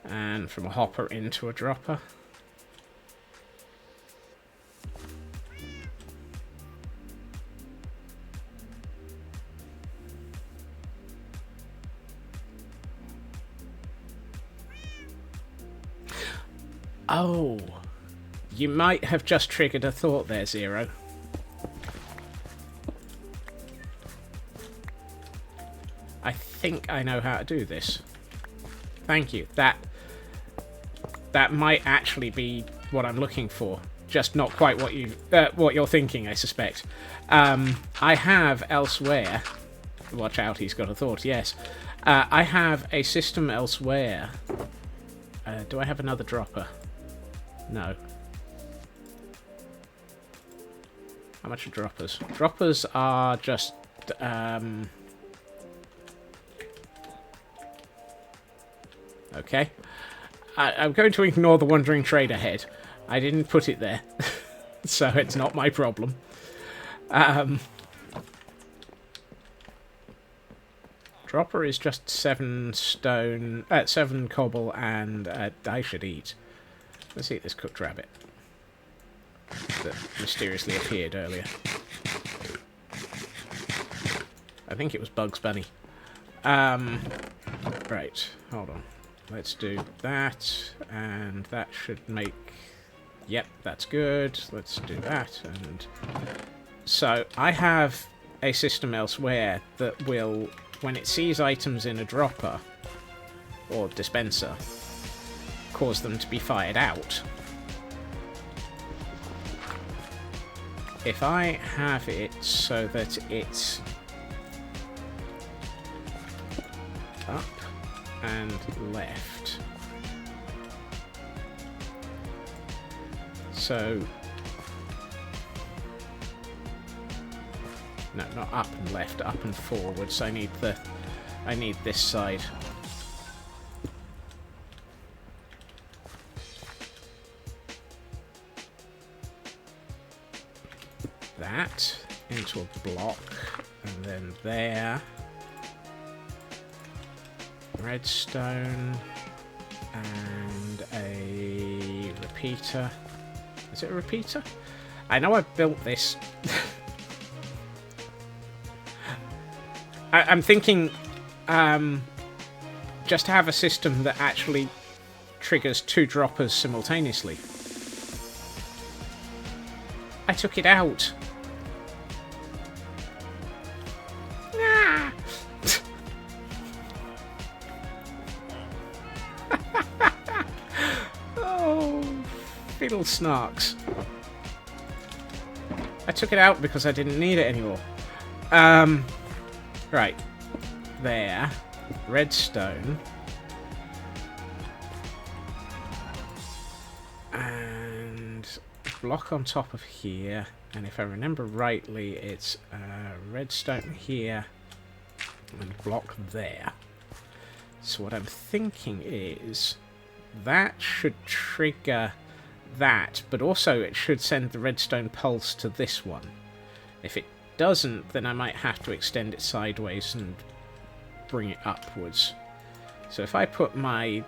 And from a hopper into a dropper. Oh, you might have just triggered a thought there, Zero. I think I know how to do this. Thank you. That might actually be what I'm looking for. Just not quite what you're thinking, I suspect. I have elsewhere. Watch out, he's got a thought. Yes, I have a system elsewhere. Do I have another dropper? No. How much are droppers? Droppers are just okay. I'm going to ignore the Wandering Trader head. I didn't put it there, so it's not my problem. Dropper is just 7 stone, 7 cobble, and I should eat. Let's eat this cooked rabbit that mysteriously appeared earlier. I think it was Bugs Bunny. Right, hold on. Let's do that, and that should make... Yep, that's good. Let's do that, and... So, I have a system elsewhere that will, when it sees items in a dropper, or dispenser, cause them to be fired out. If I have it so that it's up and left, so no, not up and left, up and forwards. I need this side. That into a block, and then there. Redstone and a repeater. Is it a repeater? I know I built this. I'm thinking just to have a system that actually triggers 2 droppers simultaneously. I took it out. Fiddle snarks. I took it out because I didn't need it anymore. Right. There. Redstone. And block on top of here. And if I remember rightly, it's redstone here and block there. So what I'm thinking is that should trigger that, but also it should send the redstone pulse to this one. If it doesn't, then I might have to extend it sideways and bring it upwards. So if I put my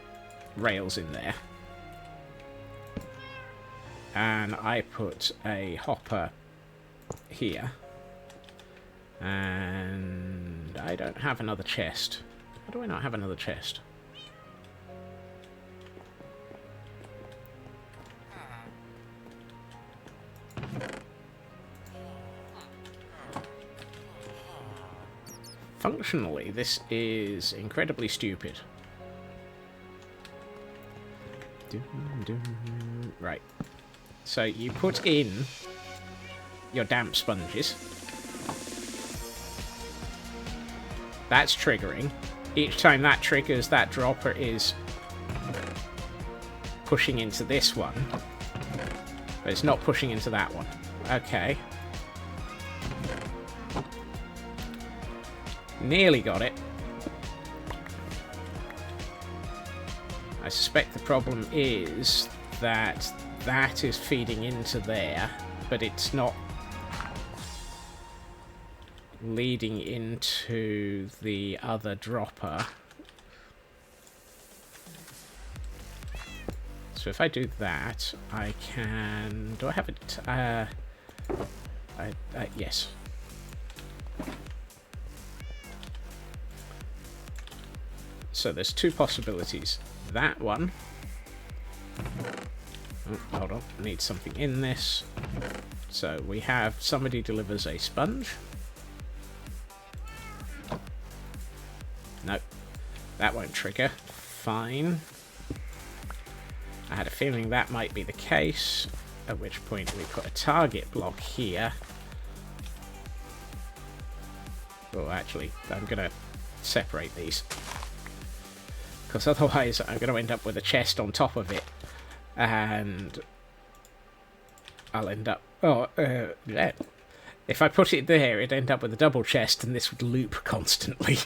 rails in there, and I put a hopper here, and I don't have another chest. How do I not have another chest? Functionally, this is incredibly stupid. Right. So you put in your damp sponges. That's triggering. Each time that triggers, that dropper is pushing into this one. But it's not pushing into that one. Okay. Nearly got it. suspect the problem is that that is feeding into there, but it's not leading into the other dropper. So if I do that, I can... Do I have it? Yes. So there's two possibilities. That one. Oh, hold on. I need something in this. So we have somebody delivers a sponge. Nope. That won't trigger. Fine. I had a feeling that might be the case, at which point we put a target block here. Oh, actually, I'm going to separate these. Because otherwise I'm going to end up with a chest on top of it. And I'll end up... Oh, yeah. If I put it there, it'd end up with a double chest and this would loop constantly.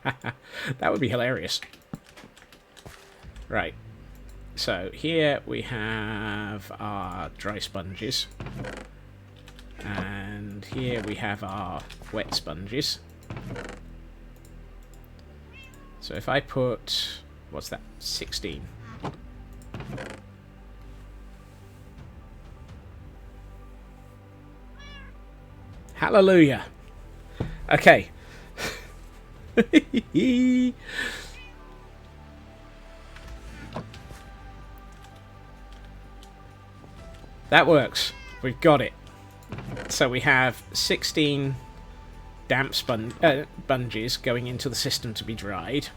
That would be hilarious. Right. So here we have our dry sponges. And here we have our wet sponges. So if I put... What's that? 16. Hallelujah. Okay. That works. We've got it. So we have 16 damp sponges going into the system to be dried.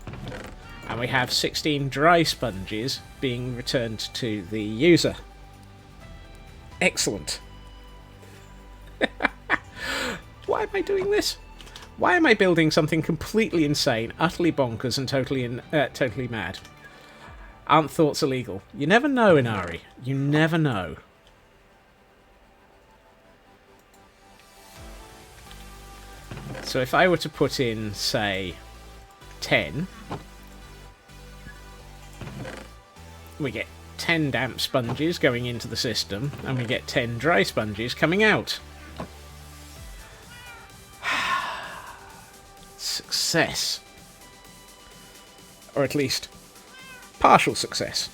And we have 16 dry sponges being returned to the user. Excellent. Why am I doing this? Why am I building something completely insane, utterly bonkers, and totally mad? Aren't thoughts illegal? You never know in Ari. You never know. So if I were to put in, say, 10, we get 10 damp sponges going into the system, and we get 10 dry sponges coming out. Success. Or at least, partial success.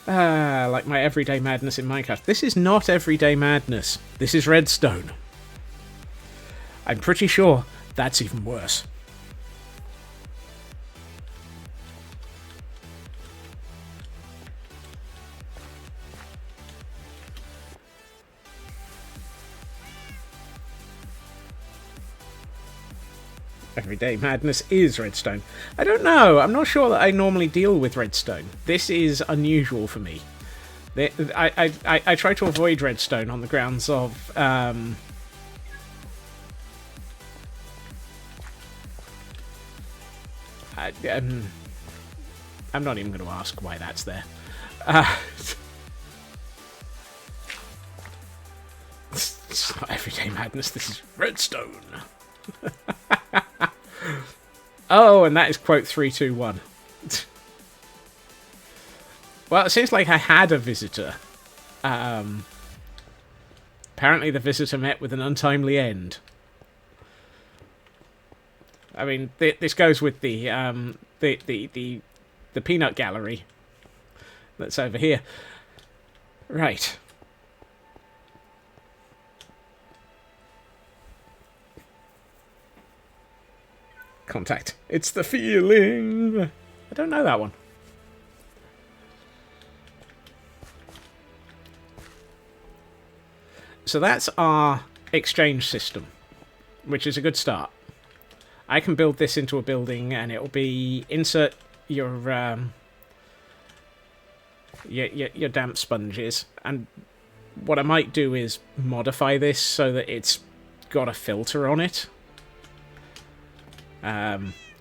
Like my everyday madness in Minecraft. This is not everyday madness. This is redstone. I'm pretty sure that's even worse. Everyday madness is redstone. I don't know. I'm not sure that I normally deal with redstone. This is unusual for me. I try to avoid redstone on the grounds of... I'm not even going to ask why that's there. It's not everyday madness. This is redstone. Oh, and that is quote 321. Well, it seems like I had a visitor. Apparently the visitor met with an untimely end. I mean, this goes with the peanut gallery that's over here. Right. Contact. It's the feeling. I don't know that one. So that's our exchange system, which is a good start. I can build this into a building, and it will be insert your damp sponges. And what I might do is modify this so that it's got a filter on it.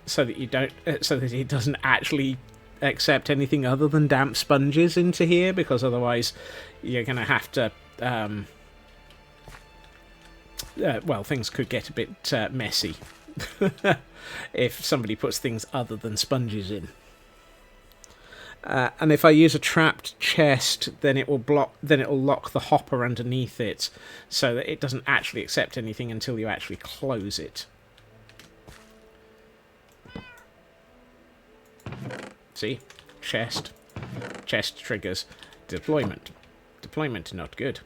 So that you don't, so that it doesn't actually accept anything other than damp sponges into here, because otherwise you're going to have to, well, things could get a bit messy if somebody puts things other than sponges in. And if I use a trapped chest, then it will lock the hopper underneath it, so that it doesn't actually accept anything until you actually close it. See? Chest triggers deployment. Deployment not good.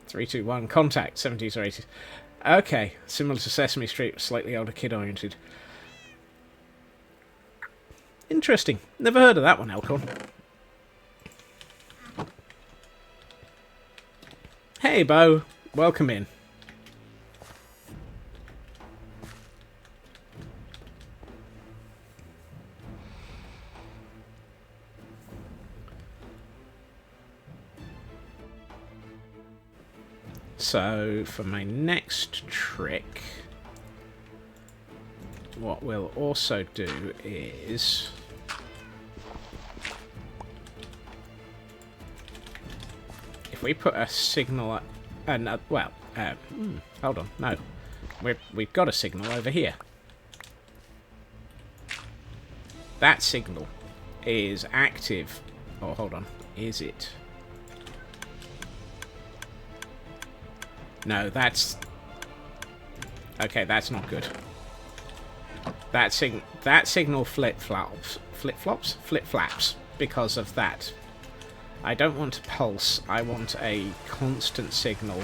3, 2, 1, contact, 70s or 80s. Okay, similar to Sesame Street, slightly older, kid-oriented. Interesting. Never heard of that one, Elkhorn. Hey, Bo. Welcome in. So, for my next trick, what we'll also do is... if we put a signal... hold on, no. We've got a signal over here. That signal is active. Oh, hold on. Is it? No, that's... okay, that's not good. That signal flip-flops because of that. I don't want a pulse, I want a constant signal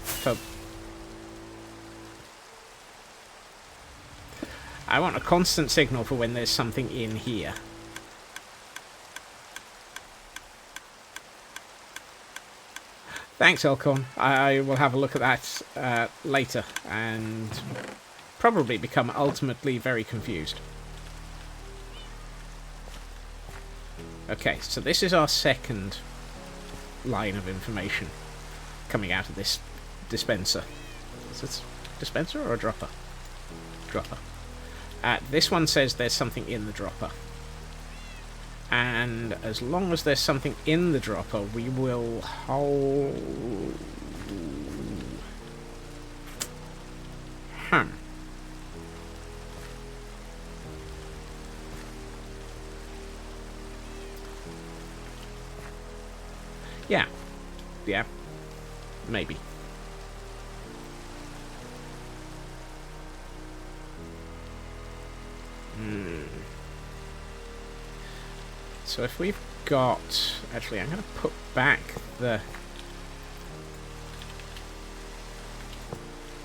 for... I want a constant signal for when there's something in here. Thanks, Elkhorn. I will have a look at that later, and probably become ultimately very confused. Okay, so this is our second line of information coming out of this dispenser. Is this a dispenser or a dropper? Dropper. This one says there's something in the dropper. And as long as there's something in the dropper, we will hold... Yeah. Yeah. Maybe. So if we've got... actually, I'm going to put back the...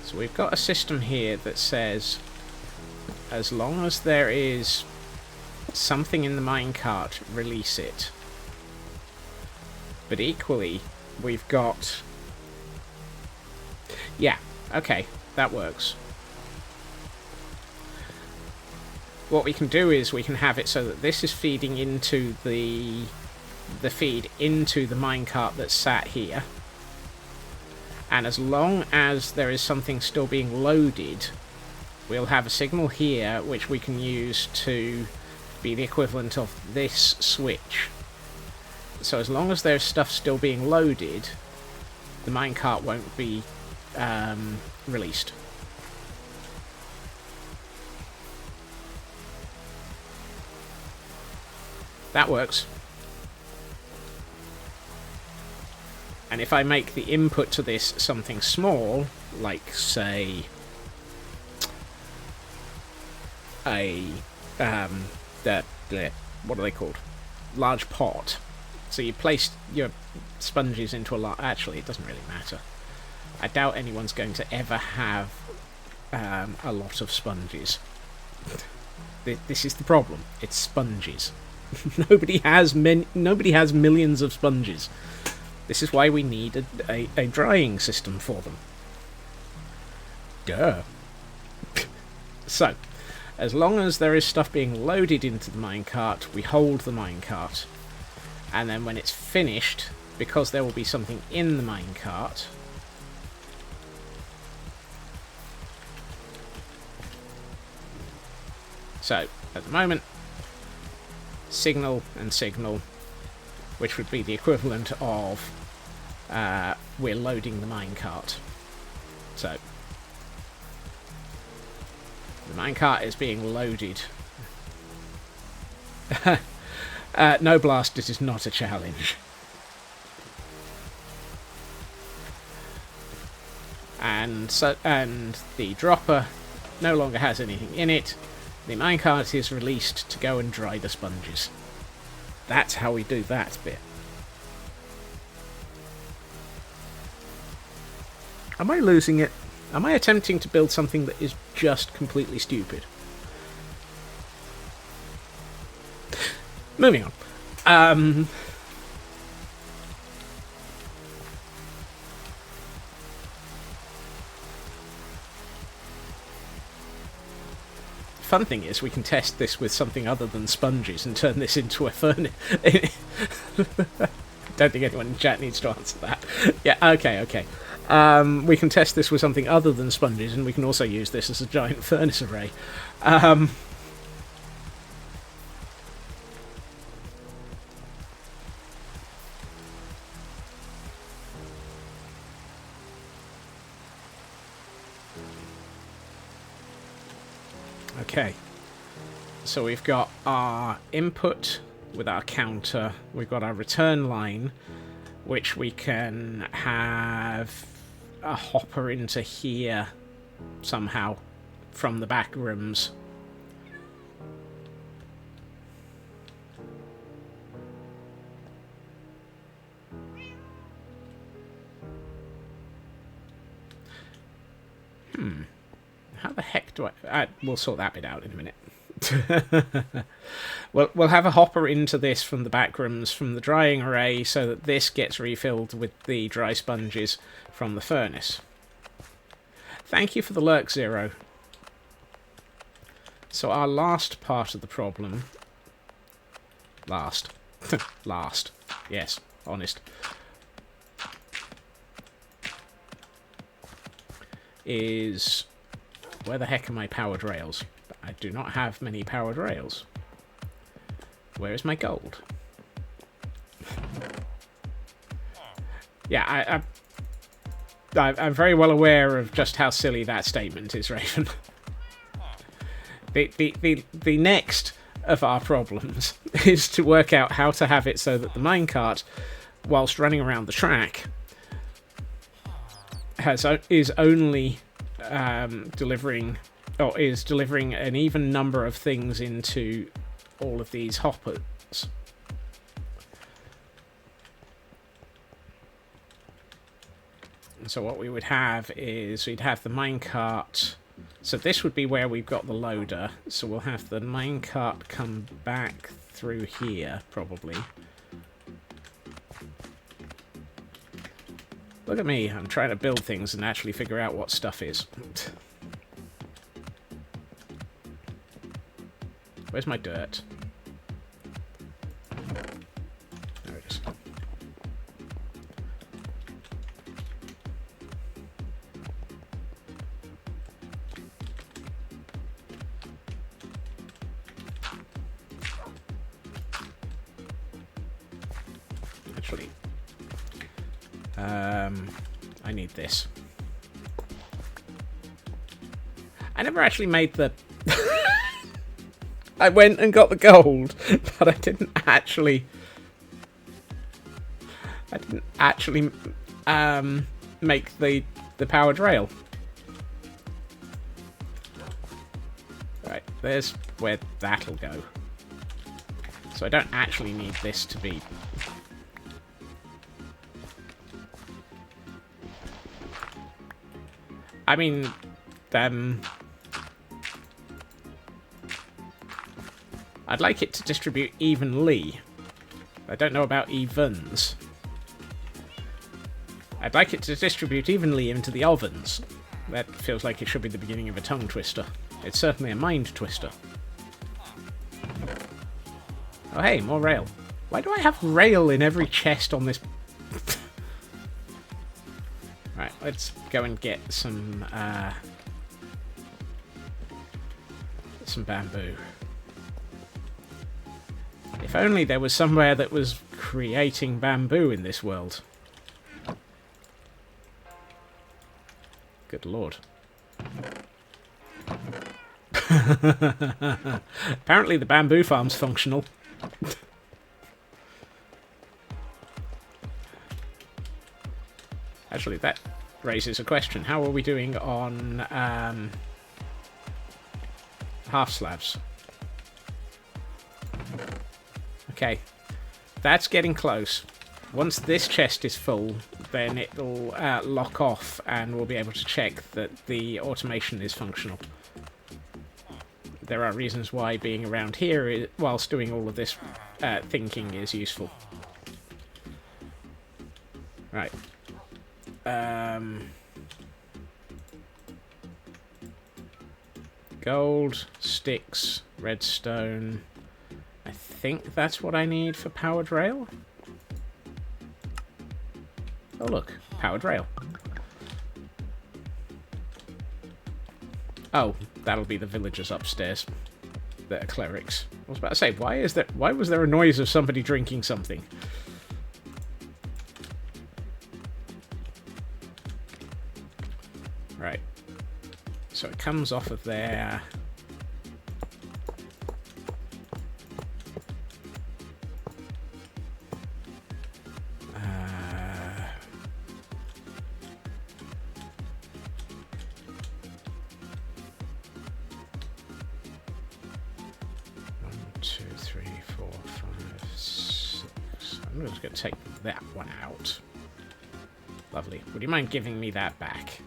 so we've got a system here that says as long as there is something in the minecart, release it. But equally, we've got... yeah, okay, that works. What we can do is we can have it so that this is feeding into the feed into the minecart that's sat here. And as long as there is something still being loaded, we'll have a signal here which we can use to be the equivalent of this switch. So as long as there's stuff still being loaded, the minecart won't be released. That works. And if I make the input to this something small, like, say, a, what are they called? Large pot. So you place your sponges into a lot. Actually, it doesn't really matter. I doubt anyone's going to ever have a lot of sponges. This is the problem. It's sponges. Nobody has millions of sponges. This is why we need a drying system for them. Duh. So, as long as there is stuff being loaded into the minecart, we hold the minecart. And then when it's finished, because there will be something in the minecart, so at the moment, signal and signal, which would be the equivalent of we're loading the minecart. So the minecart is being loaded. No blast, it is not a challenge. And the dropper no longer has anything in it. The minecart is released to go and dry the sponges. That's how we do that bit. Am I losing it? Am I attempting to build something that is just completely stupid? Moving on. Fun thing is, we can test this with something other than sponges and turn this into a furnace. Don't think anyone in chat needs to answer that. Yeah, okay. We can test this with something other than sponges, and we can also use this as a giant furnace array. Okay, so we've got our input with our counter, we've got our return line, which we can have a hopper into here somehow from the back rooms. How the heck do I... we'll sort that bit out in a minute. We'll have a hopper into this from the back rooms from the drying array so that this gets refilled with the dry sponges from the furnace. Thank you for the lurk, Zero. So our last part of the problem... Last. Yes, honest. Is... Where the heck are my powered rails? I do not have many powered rails. Where is my gold? Yeah, I'm very well aware of just how silly that statement is, Raven. The next of our problems is to work out how to have it so that the minecart, whilst running around the track, is only delivering an even number of things into all of these hoppers. So what we would have is we'd have the minecart. So this would be where we've got the loader. So we'll have the minecart come back through here, probably. Look at me, I'm trying to build things and actually figure out what stuff is. Where's my dirt? There it is. Actually, I need this. I never actually made the... I went and got the gold, but I didn't actually make the powered rail. Right, there's where that'll go. So I don't actually need this to be... I mean, I'd like it to distribute evenly. I don't know about evens. I'd like it to distribute evenly into the ovens. That feels like it should be the beginning of a tongue twister. It's certainly a mind twister. Oh hey, more rail. Why do I have rail in every chest on this? Right, let's go and get some bamboo. If only there was somewhere that was creating bamboo in this world. Good lord. Apparently the bamboo farm's functional. Actually, that raises a question. How are we doing on half slabs? Okay, that's getting close. Once this chest is full, then it'll lock off and we'll be able to check that the automation is functional. There are reasons why being around here whilst doing all of this thinking is useful. Right. Gold, sticks, redstone. I think that's what I need for powered rail. Oh look, powered rail. Oh, that'll be the villagers upstairs. They're clerics. I was about to say, why was there a noise of somebody drinking something? Right. So it comes off of there. I'm just going to take that one out. Lovely. Would you mind giving me that back?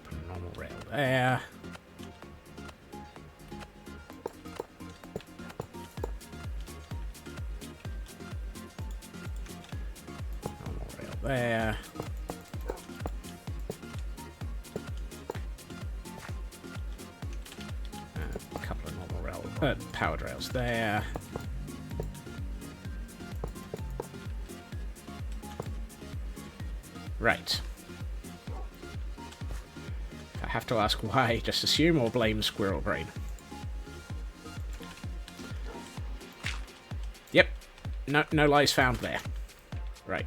Put a normal rail there. Normal rail there. A couple of normal rail, powered rails there. Right. If I have to ask why, just assume or blame Squirrel Brain. Yep. No lies found there. Right.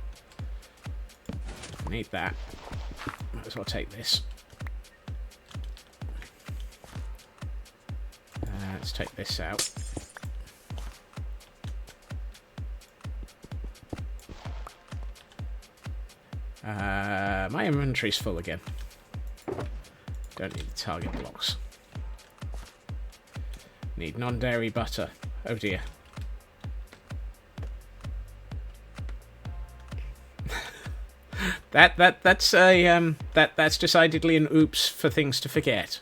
Need that. Might as well take this. Let's take this out. My inventory's full again. Don't need the target blocks. Need non-dairy butter. Oh dear. That's decidedly an oops for things to forget.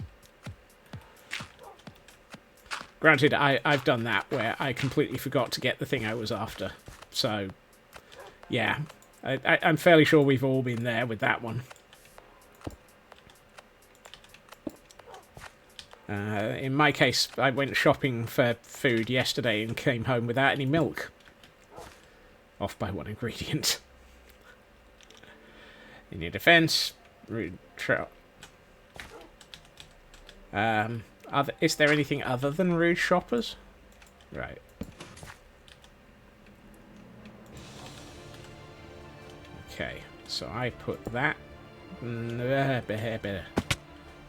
Granted, I've done that where I completely forgot to get the thing I was after. So, yeah. I'm fairly sure we've all been there with that one. In my case, I went shopping for food yesterday and came home without any milk. Off by one ingredient. In your defense, rude trout. Is there anything other than rude shoppers? Right. Okay, so I put that...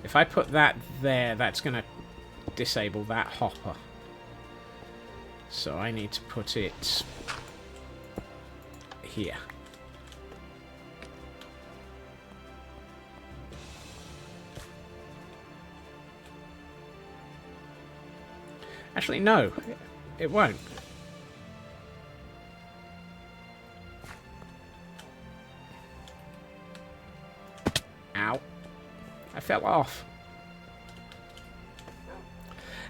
If I put that there, that's going to disable that hopper. So I need to put it here. Actually, no, it won't. Ow. I fell off.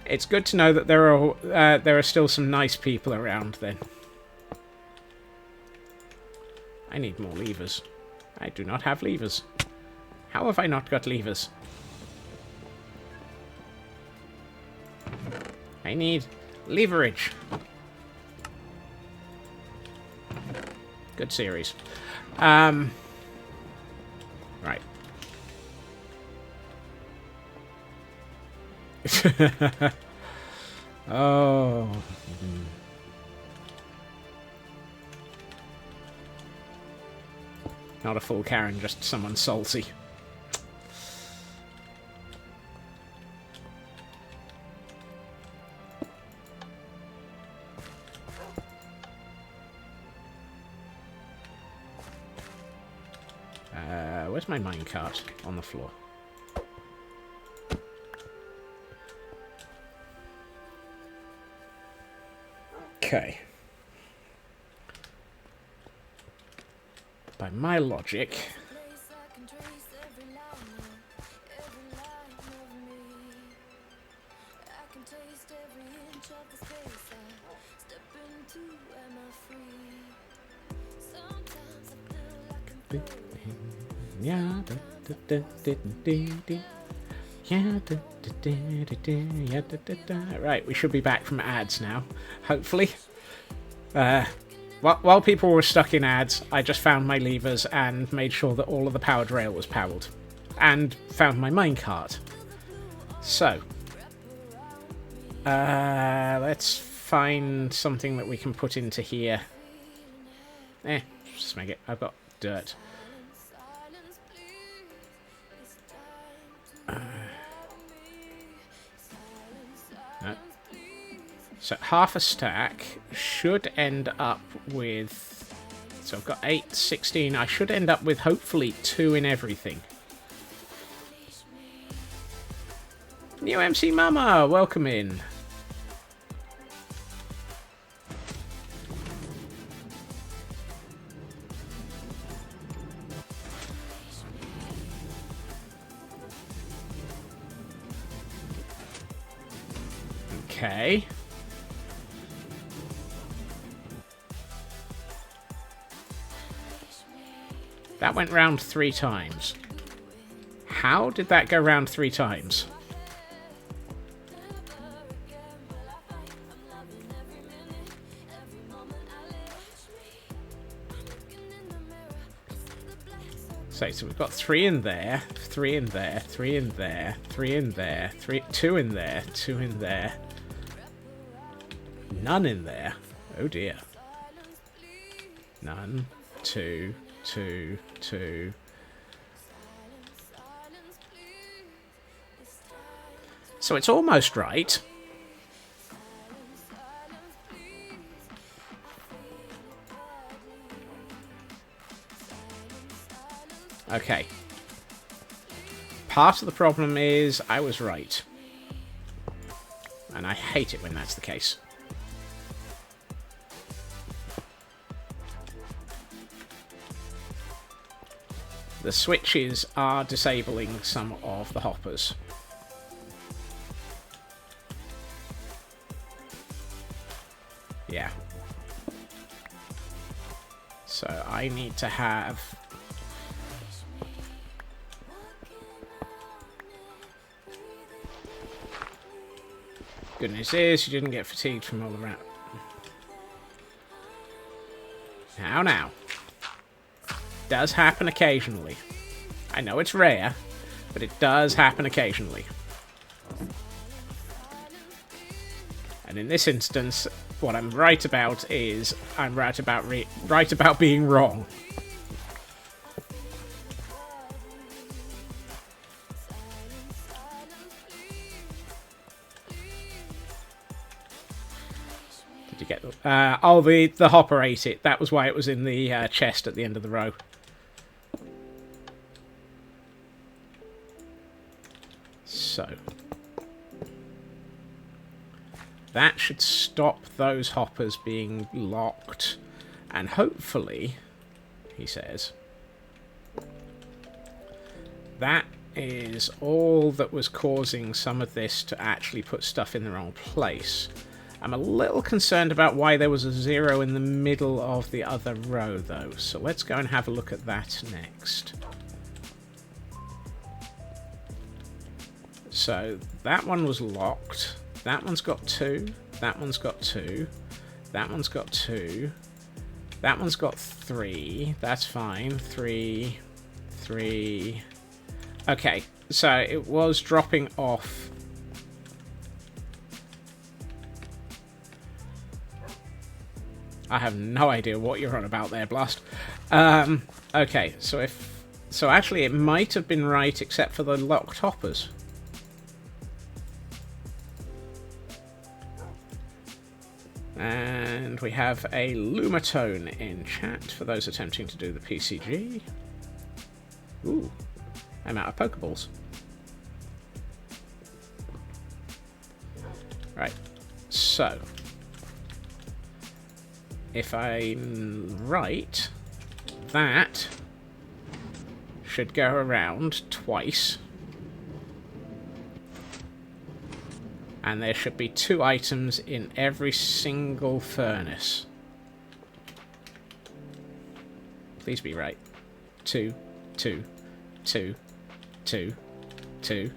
It's good to know that there are still some nice people around then. I need more levers. I do not have levers. How have I not got levers? I need leverage. Good series. Right. Oh. Not a full Karen, just someone salty. Where's my minecart? On the floor. Okay. By my logic... Yeah, right, we should be back from ads now, hopefully. While people were stuck in ads, I just found my levers and made sure that all of the powered rail was powered. And found my minecart. So, let's find something that we can put into here. Just make it. I've got dirt. No. So half a stack should end up with... So I've got 8, 16. I should end up with hopefully 2 in everything. New MC Mama, welcome in. Okay. That went round 3 times. How did that go round 3 times? So we've got 3 in there, 3 in there, 3 in there, 3 in there, 2 in there, 2 in there. None in there. Oh dear. None. 2, 2, 2. So it's almost right. Okay. Part of the problem is I was right. And I hate it when that's the case. The switches are disabling some of the hoppers. Yeah. So I need to have... Good news is you didn't get fatigued from all around. Now. Does happen occasionally. I know it's rare, but it does happen occasionally. And in this instance, what I'm right about is I'm right about being wrong. Did you get the hopper ate it. That was why it was in the chest at the end of the row. So that should stop those hoppers being locked, and hopefully, he says, that is all that was causing some of this to actually put stuff in the wrong place. I'm a little concerned about why there was a 0 in the middle of the other row, though, so let's go and have a look at that next. So, that one was locked. That one's got 2. That one's got 2. That one's got 2. That one's got 3. That's fine. 3. 3. Okay, so it was dropping off. I have no idea what you're on about there, Blast. Okay, so actually it might have been right except for the locked hoppers. And we have a Lumatone in chat for those attempting to do the PCG. Ooh, I'm out of Pokeballs. Right, so if I'm right, that should go around twice. And there should be 2 items in every single furnace. Please be right. 2, 2, 2, 2, 2, 2,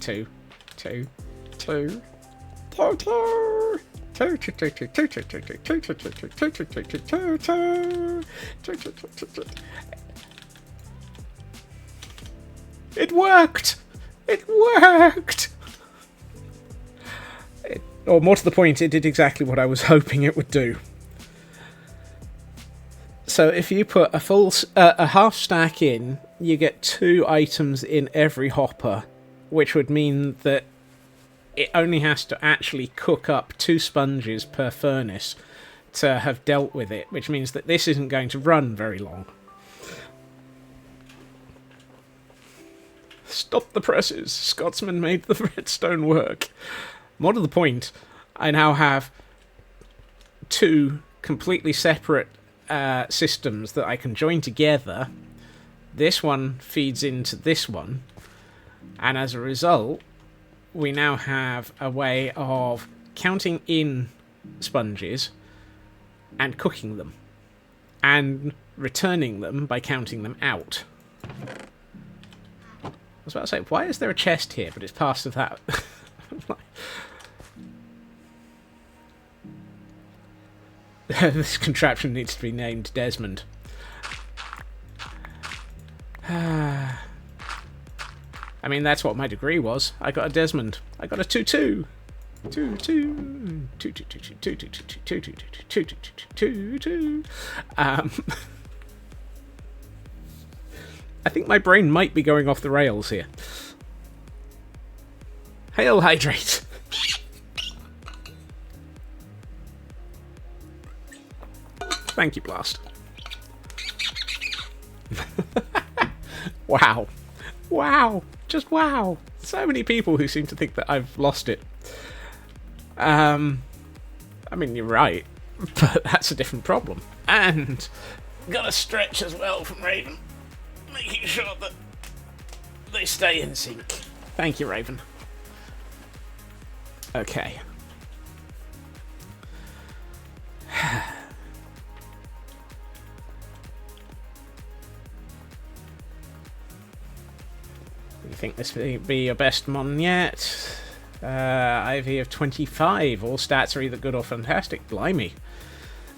2, 2. It worked! It worked! Or more to the point, it did exactly what I was hoping it would do. So if you put a half stack in, you get 2 items in every hopper, which would mean that it only has to actually cook up 2 sponges per furnace to have dealt with it, which means that this isn't going to run very long. Stop the presses. Scotsman made the redstone work. More to the point, I now have 2 completely separate systems that I can join together. This one feeds into this one, and as a result, we now have a way of counting in sponges and cooking them, and returning them by counting them out. I was about to say, why is there a chest here, but it's past of that? This contraption needs to be named Desmond. I mean, that's what my degree was. I got a Desmond. I got a 2-2. 2-2. 2-2. I think my brain might be going off the rails here. Hail, hydrate. Thank you, Blast. Wow. Wow. Just wow. So many people who seem to think that I've lost it. I mean, you're right, but that's a different problem. And got a stretch as well from Raven, making sure that they stay in sync. Thank you, Raven. Okay. You think this will be your best mon yet? IV of 25. All stats are either good or fantastic. Blimey.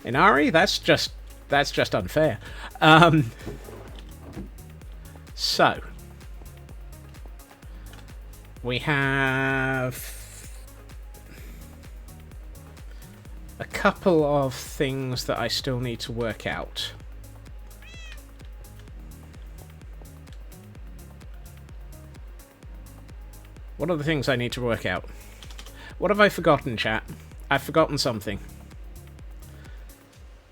Inari? That's just unfair. So we have a couple of things that I still need to work out. What are the things I need to work out? What have I forgotten, chat? I've forgotten something.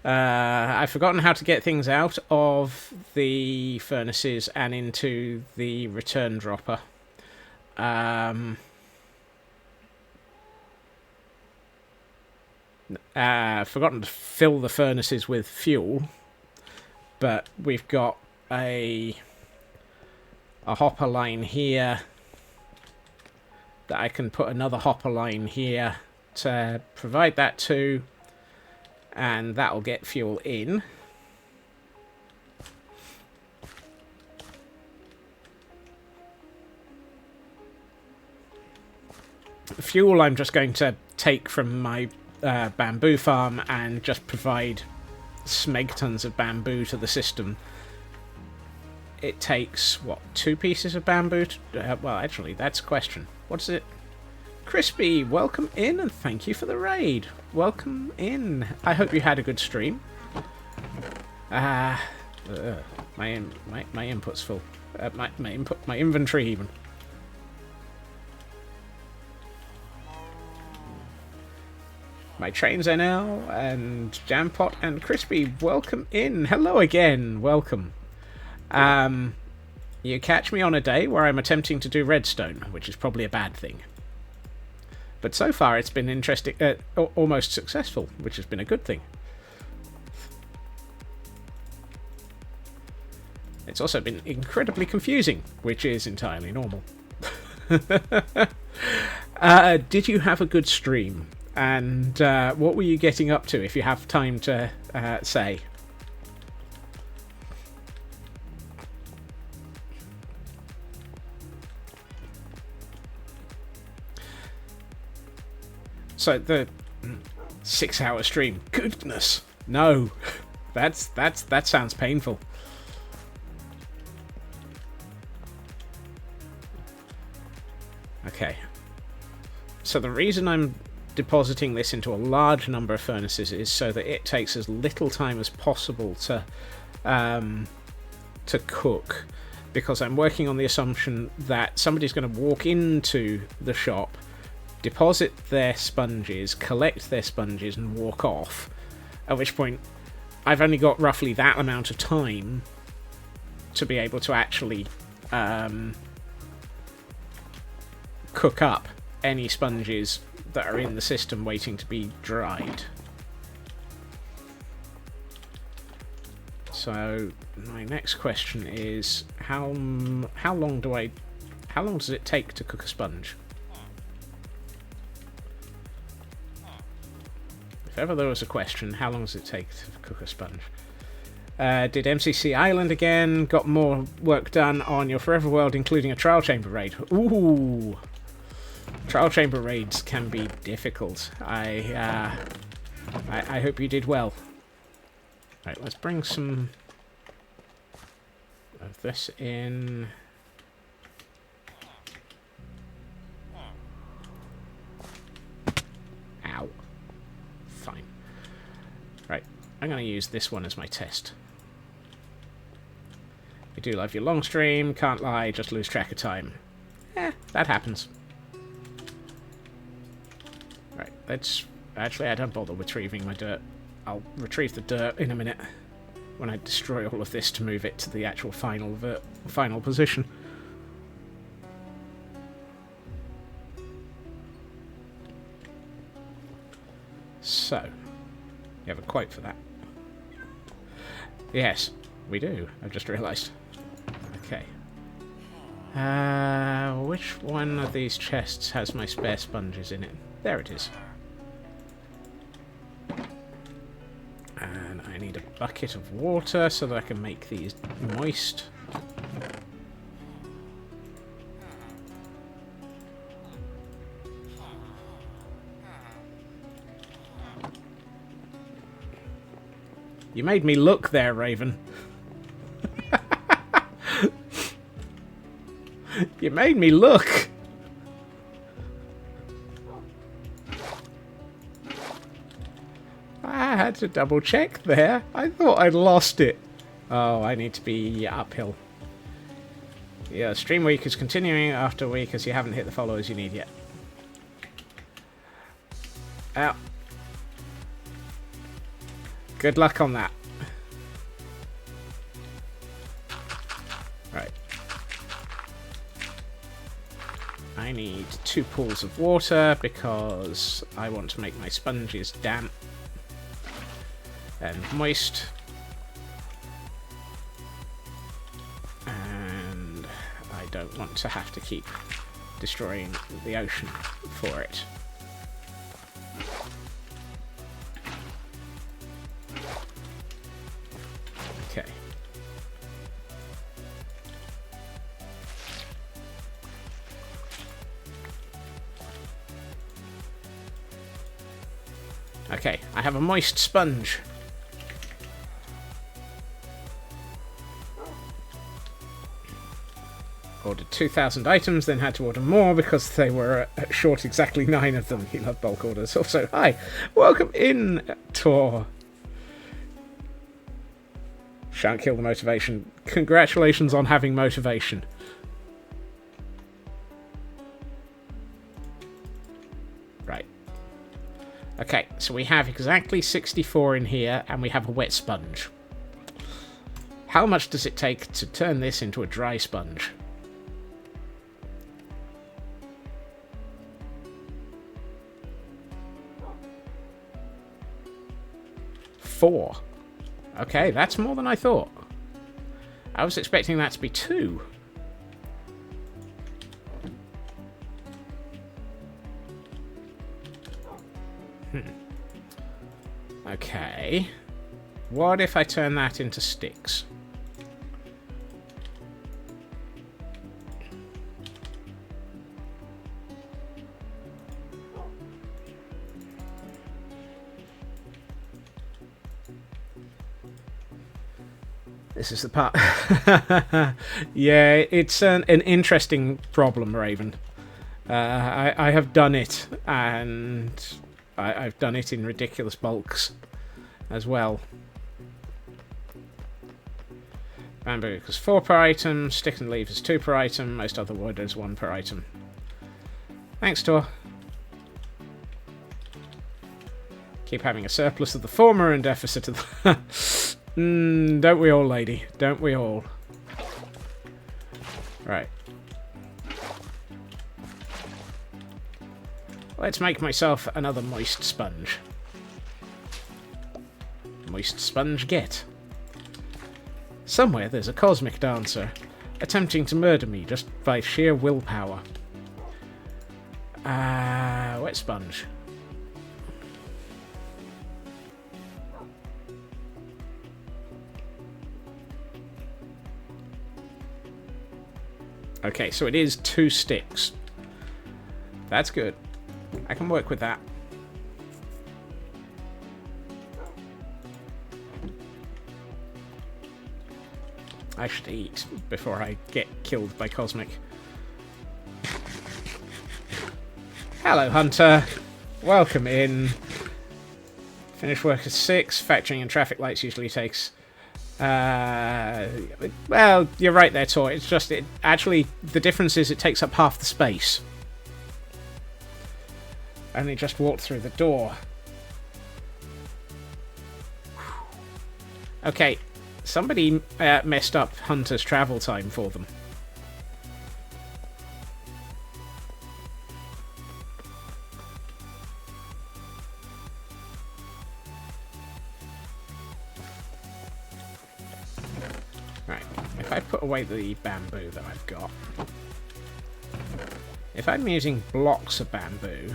I've forgotten how to get things out of the furnaces and into the return dropper. Forgotten to fill the furnaces with fuel, but we've got a hopper line here that I can put another hopper line here to provide that to, and that'll get fuel in. The fuel I'm just going to take from my bamboo farm and just provide smegtons of bamboo to the system. It takes, what, 2 pieces of bamboo? Well, actually, that's a question. What is it? Crispy, welcome in and thank you for the raid. Welcome in. I hope you had a good stream. My input's full. My inventory even. My trains are now, and Jampot and Crispy, welcome in. Hello again, welcome. You catch me on a day where I'm attempting to do redstone, which is probably a bad thing. But so far it's been interesting, almost successful, which has been a good thing. It's also been incredibly confusing, which is entirely normal. Did you have a good stream? And what were you getting up to, if you have time to say? So the 6-hour stream. Goodness, no, that sounds painful. Okay. So the reason I'm depositing this into a large number of furnaces is so that it takes as little time as possible to cook, because I'm working on the assumption that somebody's going to walk into the shop, deposit their sponges, collect their sponges, and walk off, at which point I've only got roughly that amount of time to be able to actually cook up any sponges that are in the system waiting to be dried. So my next question is, how long does it take to cook a sponge? If ever there was a question, how long does it take to cook a sponge? Did MCC Island again? Got more work done on your Forever World, including a trial chamber raid. Ooh! Trial chamber raids can be difficult. I hope you did well. Right, let's bring some of this in. Ow. Fine. Right, I'm going to use this one as my test. You do love your long stream, can't lie, just lose track of time. That happens. Right, let's... Actually, I don't bother retrieving my dirt. I'll retrieve the dirt in a minute when I destroy all of this to move it to the actual final position. So, you have a quote for that? Yes, we do. I've just realised. Okay. Which one of these chests has my spare sponges in it? There it is. And I need a bucket of water so that I can make these moist. You made me look there, Raven. You made me look. I had to double check there. I thought I'd lost it. Oh, I need to be uphill. Yeah, stream week is continuing after week as you haven't hit the followers you need yet. Ow. Good luck on that. Right. I need 2 pools of water because I want to make my sponges damp and moist. And I don't want to have to keep destroying the ocean for it. Okay. Okay, I have a moist sponge. Ordered 2,000 items, then had to order more because they were short exactly 9 of them. You love bulk orders. Also, hi, welcome in, Tor. Shan't kill the motivation. Congratulations on having motivation. Right. Okay, so we have exactly 64 in here, and we have a wet sponge. How much does it take to turn this into a dry sponge? Four. Okay, that's more than I thought. I was expecting that to be 2. Okay. What if I turn that into sticks? This is the part. Yeah, it's an interesting problem, Raven. I have done it, and I've done it in ridiculous bulks as well. Bamboo is 4 per item, stick and leaf is 2 per item, most other wood is 1 per item. Thanks, Tor. Keep having a surplus of the former and deficit of the... don't we all, lady? Don't we all? Right. Let's make myself another moist sponge. Moist sponge get. Somewhere there's a cosmic dancer attempting to murder me just by sheer willpower. Wet sponge. Okay, so it is 2 sticks. That's good. I can work with that. I should eat before I get killed by Cosmic. Hello, Hunter. Welcome in. Finish work at 6. Factoring and traffic lights usually takes... well, you're right there, Tor. It's just... actually, the difference is it takes up half the space. I only just walked through the door. Okay, somebody messed up Hunter's travel time for them. Right, if I put away the bamboo that I've got... if I'm using blocks of bamboo...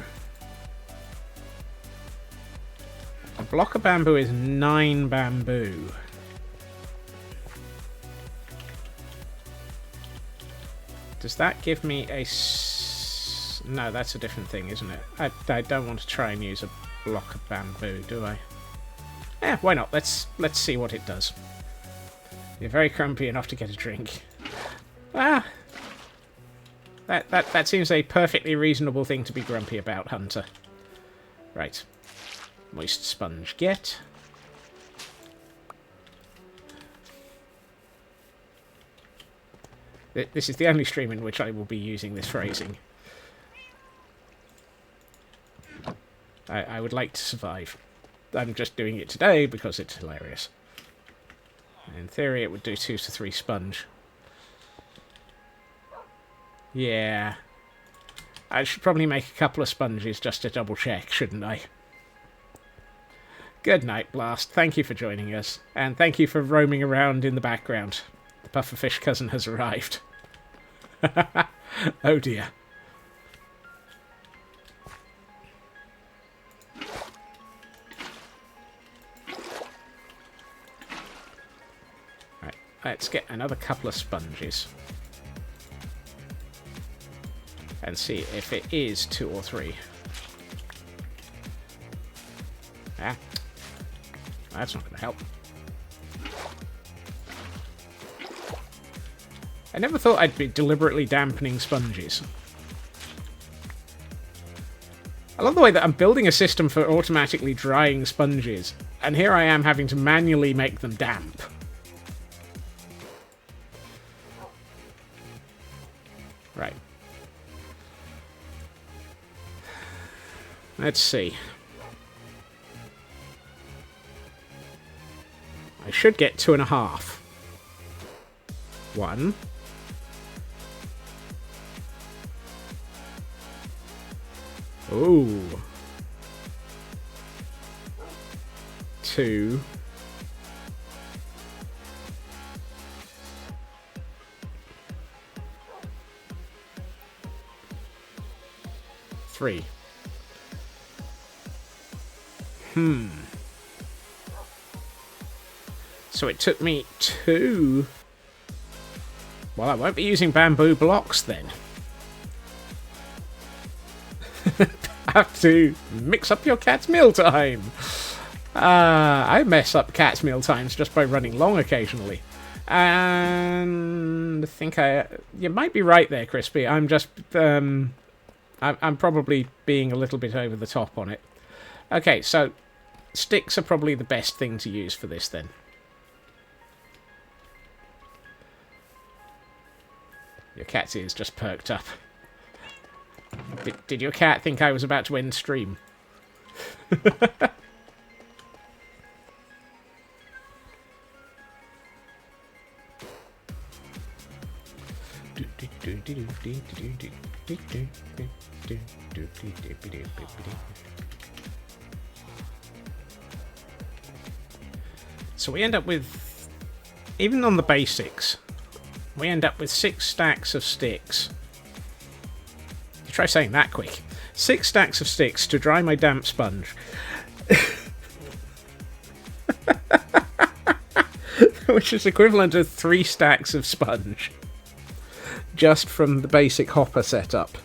a block of bamboo is 9 bamboo. Does that give me a... no, that's a different thing, isn't it? I don't want to try and use a block of bamboo, do I? Eh, why not? Let's see what it does. You're very grumpy enough to get a drink. Ah! That seems a perfectly reasonable thing to be grumpy about, Hunter. Right. Moist sponge get. This is the only stream in which I will be using this phrasing. I would like to survive. I'm just doing it today because it's hilarious. In theory, it would do 2 to 3 sponge. Yeah. I should probably make a couple of sponges just to double check, shouldn't I? Good night, Blast. Thank you for joining us. And thank you for roaming around in the background. The pufferfish cousin has arrived. Oh dear. Right, let's get another couple of sponges. And see if it is 2 or 3. Ah. That's not going to help. I never thought I'd be deliberately dampening sponges. I love the way that I'm building a system for automatically drying sponges, and here I am having to manually make them damp. Let's see. I should get 2.5. 1. Ooh. 2. 3. So it took me 2. Well, I won't be using bamboo blocks then. Have to mix up your cat's meal time. I mess up cat's meal times just by running long occasionally. And I think you might be right there, Crispy. I'm just I'm probably being a little bit over the top on it. Okay, so sticks are probably the best thing to use for this then. Your cat's ears just perked up. Did your cat think I was about to end stream? So we end up with, even on the basics, we end up with 6 stacks of sticks. Try saying that quick. 6 stacks of sticks to dry my damp sponge. Which is equivalent to 3 stacks of sponge. Just from the basic hopper setup.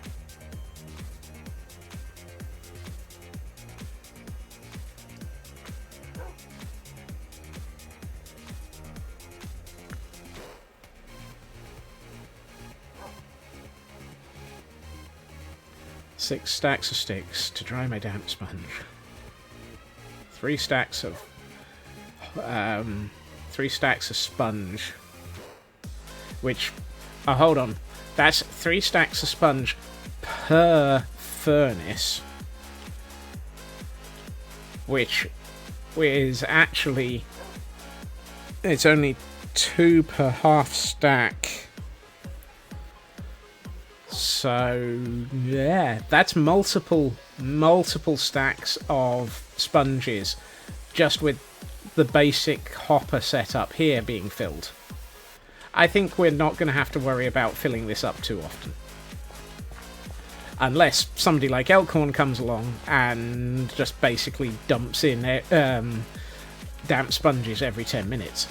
Six stacks of sticks to dry my damp sponge. 3 stacks of 3 stacks of sponge. Which, oh, hold on, that's 3 stacks of sponge per furnace, which is actually, it's only 2 per half stack. So, yeah, that's multiple stacks of sponges just with the basic hopper setup here being filled. I think we're not going to have to worry about filling this up too often. Unless somebody like Elkhorn comes along and just basically dumps in damp sponges every 10 minutes.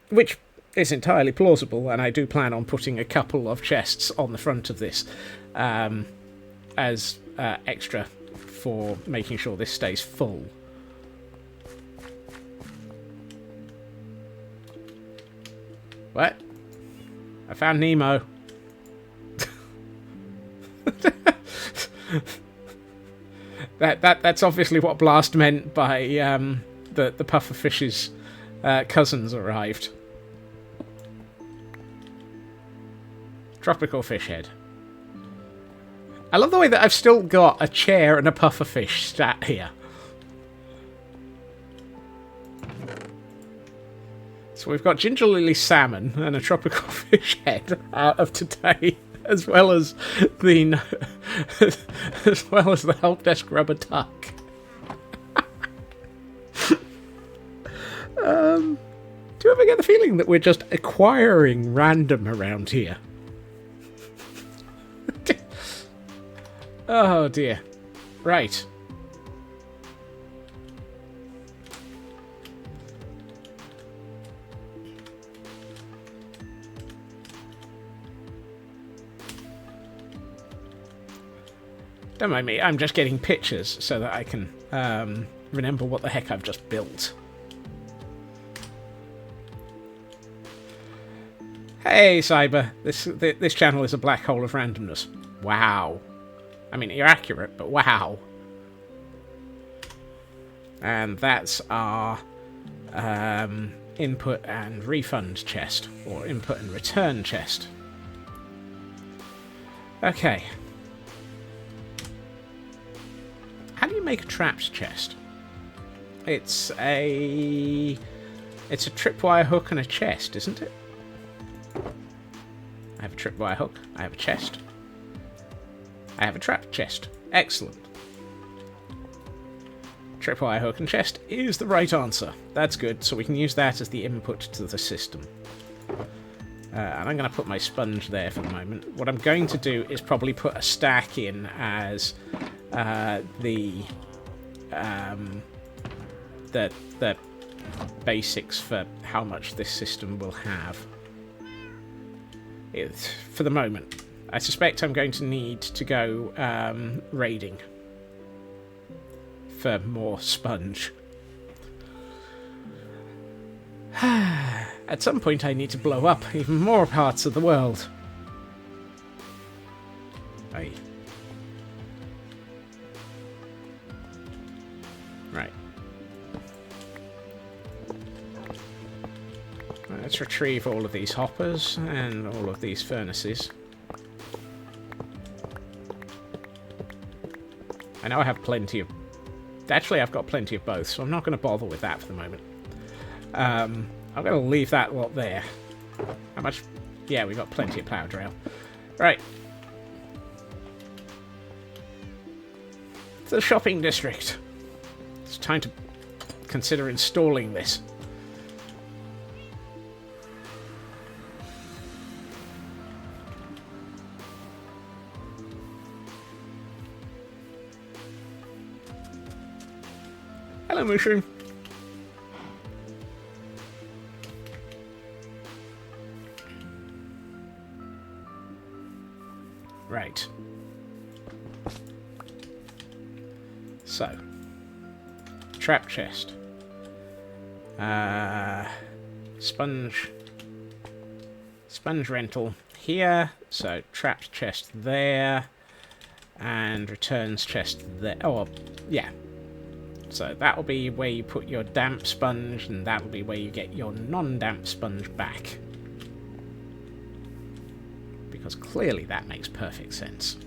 Which is entirely plausible, and I do plan on putting a couple of chests on the front of this as extra for making sure this stays full. What? I found Nemo. That's obviously what Blast meant by the pufferfish's cousins arrived. Tropical fish head. I love the way that I've still got a chair and a pufferfish stat here. So we've got ginger lily salmon and a tropical fish head out of today, as well as the help desk rubber duck. Do you ever get the feeling that we're just acquiring random around here? Oh dear. Right. Don't mind me, I'm just getting pictures so that I can remember what the heck I've just built. Hey, Cyber. This channel is a black hole of randomness. Wow. I mean, you're accurate, but wow. And that's our input and refund chest, or input and return chest. Okay. make a traps chest. It's a tripwire hook and a chest, isn't it? I have a tripwire hook. I have a chest. I have a trap chest. Excellent. Tripwire hook and chest is the right answer. That's good, so we can use that as the input to the system. And I'm going to put my sponge there for the moment. What I'm going to do is probably put a stack in as the basics for how much this system will have. For the moment. I suspect I'm going to need to go raiding for more sponge. At some point I need to blow up even more parts of the world. Aye. Right. Let's retrieve all of these hoppers and all of these furnaces. I know I have plenty of... Actually, I've got plenty of both, so I'm not going to bother with that for the moment. I'm going to leave that lot there. How much? Yeah, we've got plenty of power rail. Right. The shopping district. It's time to consider installing this. Hello, Mushroom. Right. So. Trap chest. Sponge rental here. So, trap chest there. And returns chest there. Oh, yeah. So that'll be where you put your damp sponge, and that'll be where you get your non-damp sponge back. Because clearly that makes perfect sense.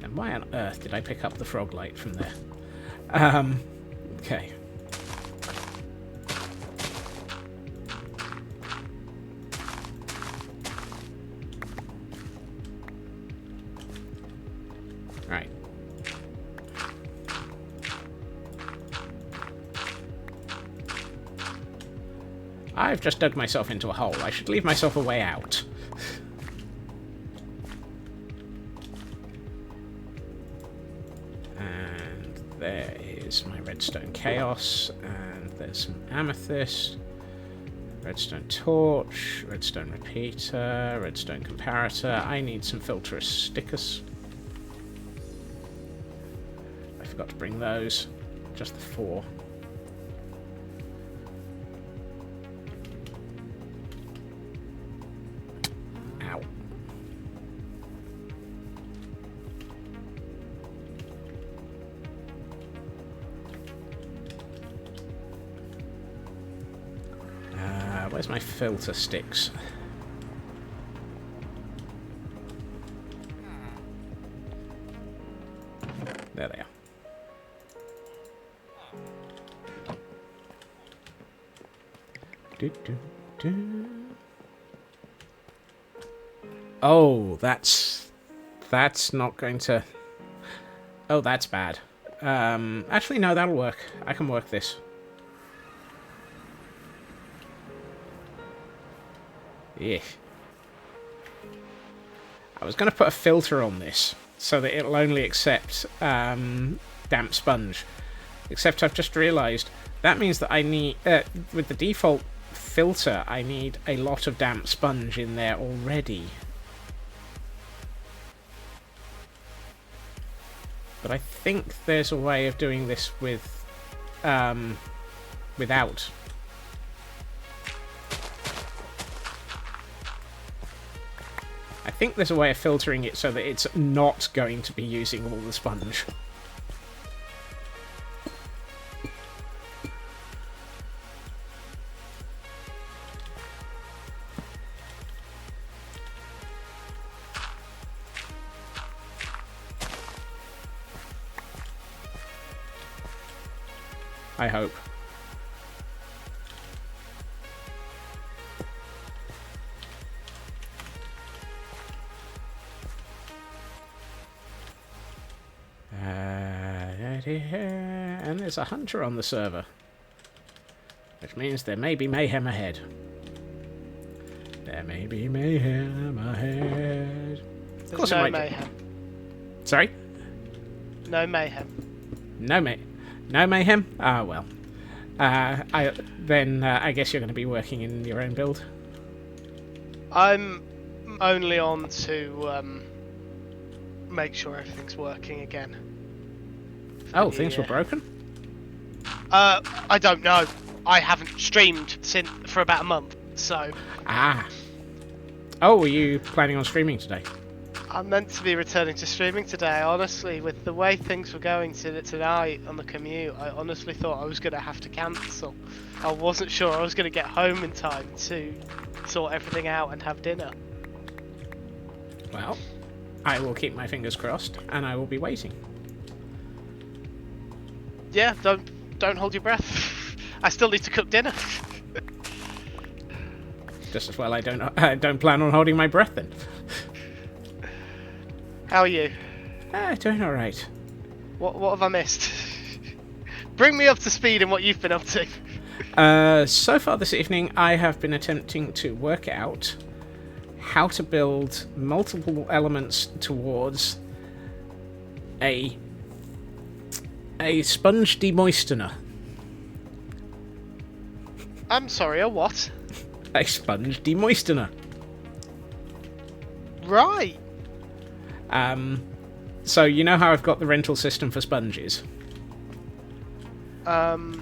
And why on earth did I pick up the frog light from there? Okay. Right. I've just dug myself into a hole. I should leave myself a way out. And there is my redstone chaos. And there's some amethyst. Redstone torch. Redstone repeater. Redstone comparator. I need some filter stickers. I forgot to bring those. Just the 4. Where's my filter sticks? There they are. Oh, that's not going to... Oh, that's bad. Actually, no, that'll work. I can work this. Yeah. I was going to put a filter on this so that it'll only accept damp sponge. Except I've just realised that means that I need, with the default filter, I need a lot of damp sponge in there already. But I think there's a way of doing this with, without. I think there's a way of filtering it so that it's not going to be using all the sponge. I hope. And there's a hunter on the server, which means there may be mayhem ahead. There may be mayhem ahead. Of There's course no it might do. mayhem. Sorry? No mayhem. No mayhem? Ah, well. I guess you're going to be working in your own build. I'm only on to make sure everything's working again. Oh, things were broken? I don't know. I haven't streamed for about a month, so Ah. Oh, were you planning on streaming today? I'm meant to be returning to streaming today. Honestly, with the way things were going tonight on the commute, I honestly thought I was going to have to cancel. I wasn't sure I was going to get home in time to sort everything out and have dinner. Well, I will keep my fingers crossed, and I will be waiting. Yeah, don't hold your breath. I still need to cook dinner. Just as well I don't plan on holding my breath then. How are you? Doing alright. What have I missed? Bring me up to speed in what you've been up to. So far this evening, I have been attempting to work out how to build multiple elements towards a sponge demoistener. I'm sorry, a what? A sponge demoistener. Right. So you know how I've got the rental system for sponges? Sponge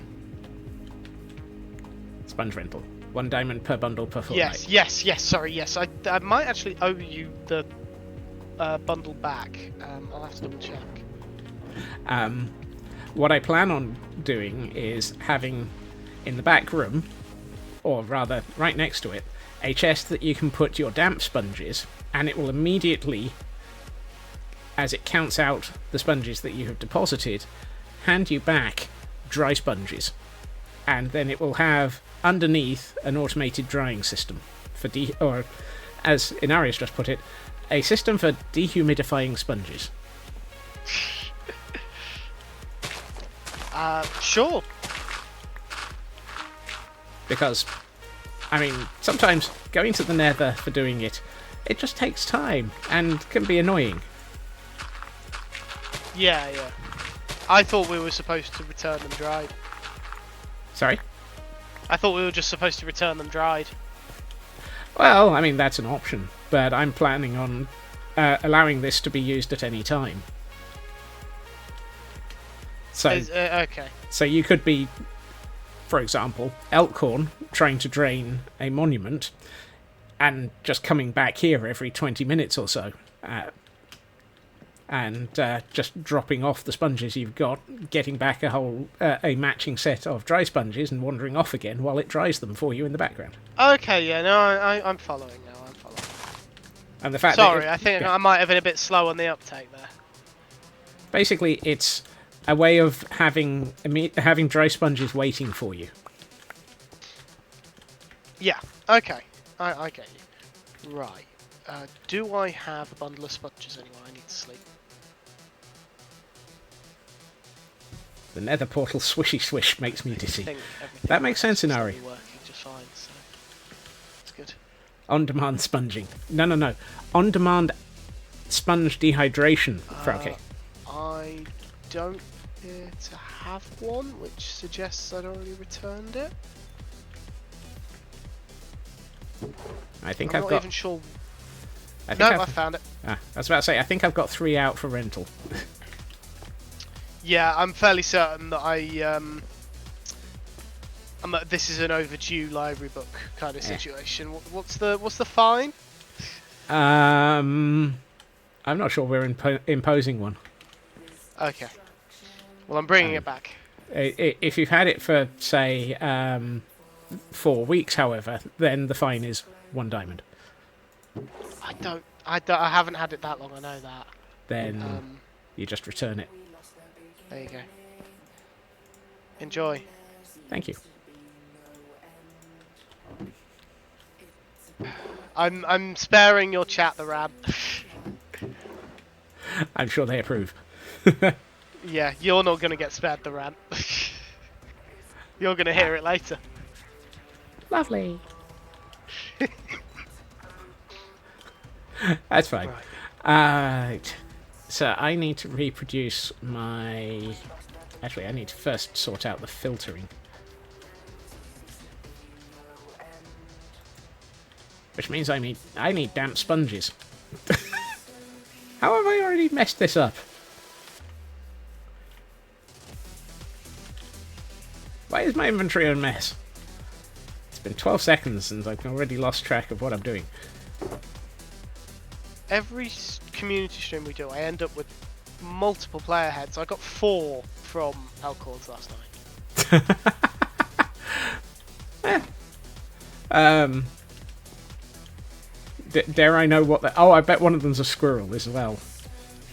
rental. 1 diamond per bundle per fortnight. Yes. Sorry, yes. I might actually owe you the bundle back. I'll have to double check. What I plan on doing is having in the back room, or rather right next to it, a chest that you can put your damp sponges, and it will immediately, as it counts out the sponges that you have deposited, hand you back dry sponges. And then it will have underneath an automated drying system for or as Inarius just put it, a system for dehumidifying sponges. Sure. Because, I mean, sometimes going to the nether for doing it just takes time and can be annoying. Yeah. I thought we were supposed to return them dried. Sorry? I thought we were just supposed to return them dried. Well, I mean, that's an option, but I'm planning on allowing this to be used at any time. So, Okay. So you could be, for example, Elkhorn trying to drain a monument and just coming back here every 20 minutes or so. And just dropping off the sponges you've got, getting back a matching set of dry sponges and wandering off again while it dries them for you in the background. Okay, yeah, no, I'm following now, I'm following. And the fact Sorry, that I think I might have been a bit slow on the uptake there. basically it's a way of having dry sponges waiting for you. Yeah, okay, I get you. Right, do I have a bundle of sponges anywhere? I need to sleep. The nether portal swishy swish makes me dizzy. Everything That makes sense, seems to Inari. be working just fine, so it's good. On-demand sponging. No. On-demand sponge dehydration, Frauke. I don't appear to have one, which suggests I'd already returned it. I think I'm I've not got... even sure. I No, think I found it. I was about to say, I think I've got 3 out for rental. Yeah, I'm fairly certain that this is an overdue library book kind of situation. What's the fine? I'm not sure we're imposing one. Okay. Well, I'm bringing it back. If you've had it for, say, 4 weeks, however, then the fine is 1 diamond. I haven't had it that long. I know that. Then you just return it. There you go. Enjoy. Thank you. I'm sparing your chat the rant. I'm sure they approve. Yeah, you're not gonna get spared the rant. You're gonna hear it later. Lovely. That's fine. Right. Right. So I need to reproduce my... Actually, I need to first sort out the filtering. Which means I need damp sponges. How have I already messed this up? Why is my inventory a mess? It's been 12 seconds and I've already lost track of what I'm doing. Every community stream we do, I end up with multiple player heads. I got 4 from Alcorns last night. Dare I know what the... Oh, I bet one of them's a squirrel as well.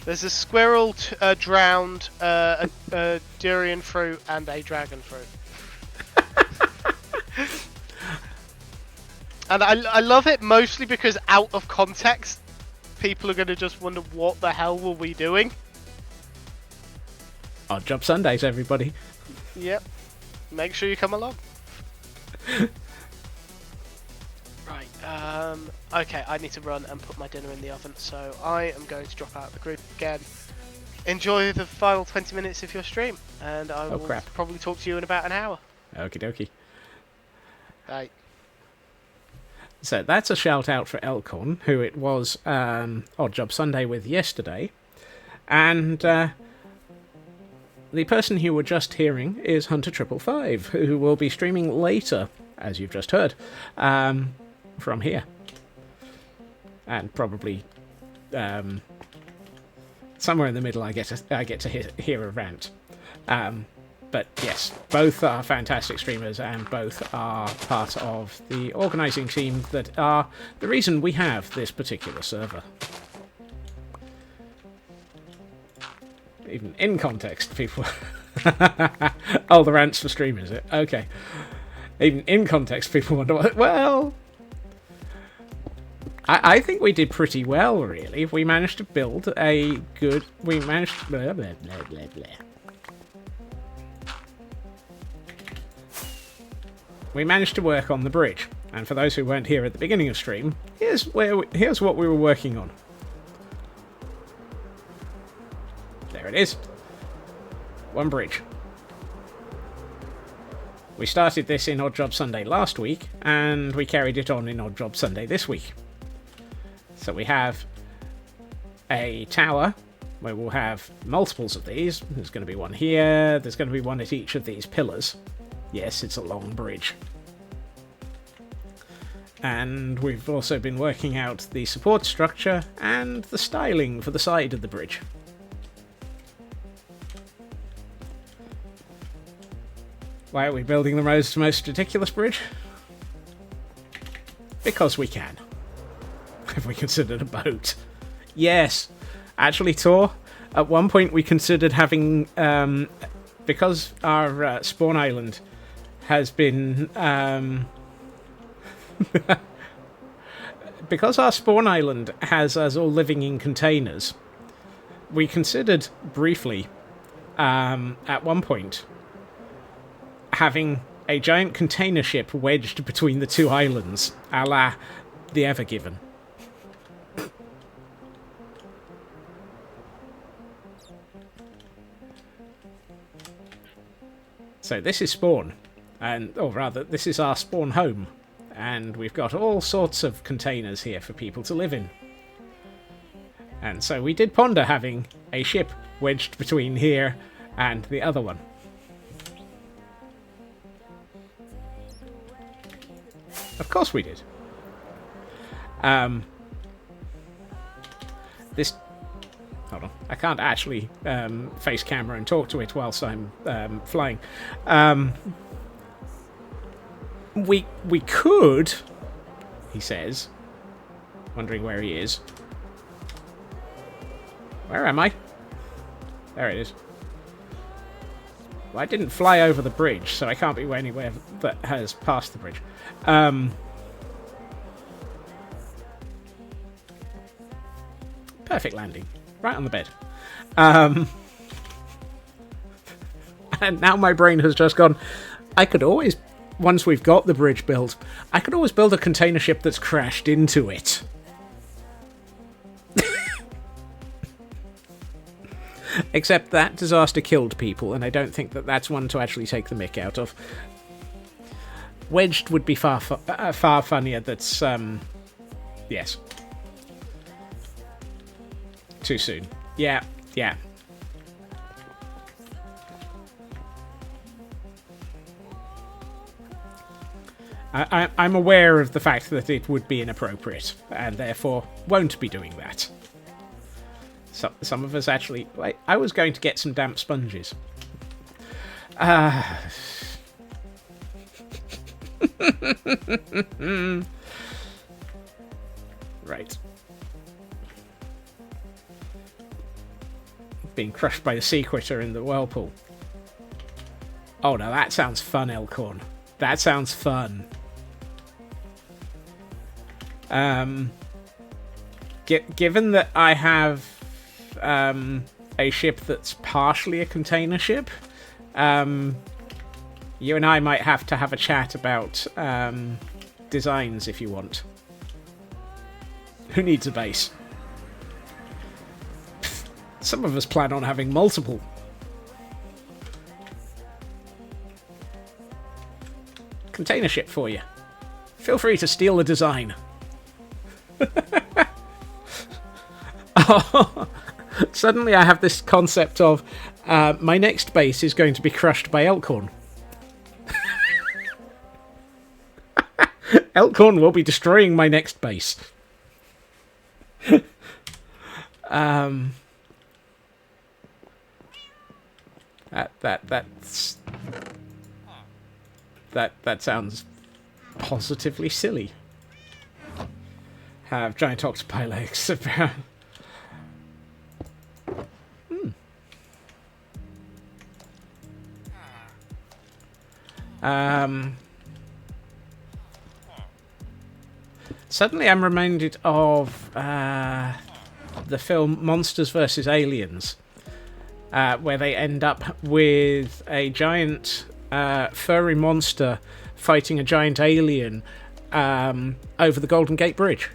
There's a squirrel, drowned, a durian fruit, and a dragon fruit. And I love it mostly because out of context, people are going to just wonder what the hell were we doing. Odd Job Sundays, everybody. Yep. Make sure you come along. Right. Okay, I need to run and put my dinner in the oven, so I am going to drop out of the group again. Enjoy the final 20 minutes of your stream, and I will probably talk to you in about an hour. Okie dokie. Right. So that's a shout out for Elkhorn, who it was Odd Job Sunday with yesterday. And the person you were just hearing is Hunter555, who will be streaming later, as you've just heard, from here. And probably somewhere in the middle I get to hear a rant. But yes, both are fantastic streamers and both are part of the organising team that are the reason we have this particular server. Even in context, people... Oh, the rant's for stream, is it? Okay. Even in context, people wonder, well... I think we did pretty well, really. We managed to build a good... We managed... Blah, blah, blah, blah, blah. We managed to work on the bridge, and for those who weren't here at the beginning of stream, here's what we were working on. There it is. One bridge. We started this in Odd Job Sunday last week, and we carried it on in Odd Job Sunday this week. So we have a tower, where we'll have multiples of these. There's going to be one here, there's going to be one at each of these pillars. Yes, it's a long bridge. And we've also been working out the support structure and the styling for the side of the bridge. Why are we building the most ridiculous bridge? Because we can. Have we considered a boat? Yes. Actually, Tor, at one point we considered having... because our spawn island has been... because our spawn island has us all living in containers, we considered briefly, at one point, having a giant container ship wedged between the two islands, a la the Ever Given. So this is spawn, or rather, this is our spawn home, and we've got all sorts of containers here for people to live in. And so we did ponder having a ship wedged between here and the other one. Of course we did. This... Hold on. I can't actually face camera and talk to it whilst I'm flying. We could, he says, wondering where he is. Where am I? There it is. Well, I didn't fly over the bridge, so I can't be anywhere that has passed the bridge. Perfect landing. Right on the bed. And now my brain has just gone, I could always, once we've got the bridge built, I could always build a container ship that's crashed into it. Except that disaster killed people, and I don't think that that's one to actually take the mick out of. Wedged would be far funnier. That's, yes. Too soon. Yeah, yeah. I'm aware of the fact that it would be inappropriate, and therefore won't be doing that. Some of us actually... I was going to get some damp sponges. Right. Being crushed by the sea critter in the whirlpool. Oh, now that sounds fun, Elkhorn. That sounds fun. Given that I have a ship that's partially a container ship, you and I might have to have a chat about designs if you want. Who needs a base? Some of us plan on having multiple. Container ship for you. Feel free to steal the design. Oh, suddenly I have this concept of my next base is going to be crushed by Elkhorn. Elkhorn will be destroying my next base. That sounds positively silly. Have giant octopi legs. Suddenly I'm reminded of the film Monsters vs. Aliens, where they end up with a giant furry monster fighting a giant alien over the Golden Gate Bridge.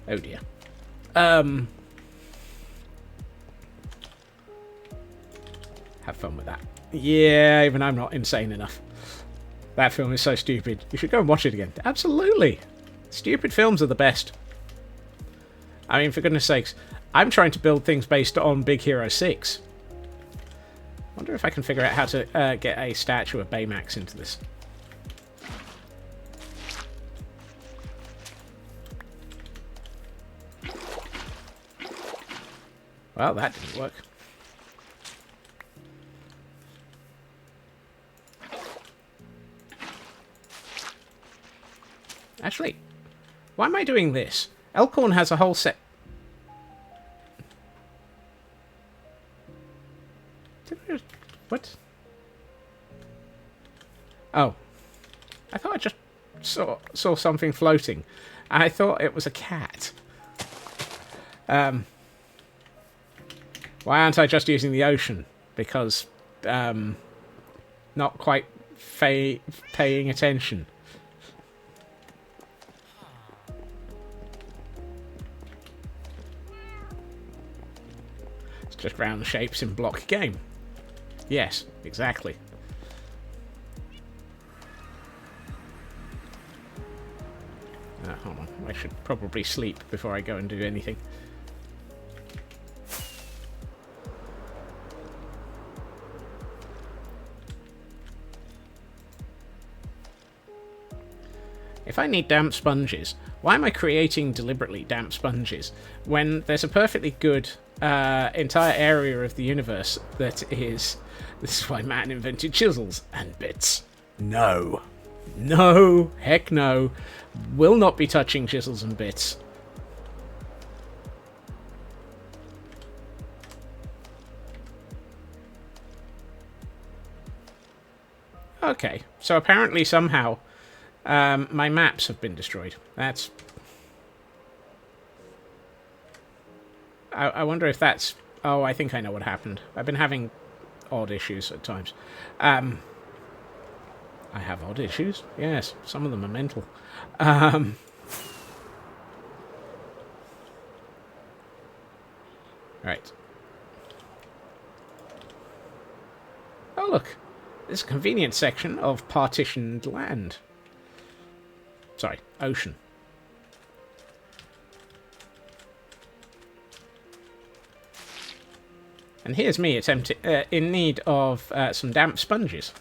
Oh dear. Have fun with that. Yeah, even I'm not insane enough. That film is so stupid. You should go and watch it again. Absolutely. Stupid films are the best. I mean, for goodness sakes, I'm trying to build things based on Big Hero 6. Wonder if I can figure out how to get a statue of Baymax into this. Well, that didn't work. Actually, why am I doing this? Elkhorn has a whole set... What? Oh. I thought I just saw something floating. I thought it was a cat. Why aren't I just using the ocean? Because, not quite paying attention. It's just round shapes in block game. Yes, exactly. Hold on. I should probably sleep before I go and do anything. If I need damp sponges, why am I creating deliberately damp sponges when there's a perfectly good entire area of the universe that is... This is why man invented chisels and bits. No. No, heck no. Will not be touching chisels and bits. Okay, so apparently somehow my maps have been destroyed. That's... I wonder if that's... Oh, I think I know what happened. I've been having odd issues at times. I have odd issues? Yes, some of them are mental. Right. Oh, look. This is a convenient section of partitioned land. Sorry, ocean. And here's me in need of some damp sponges.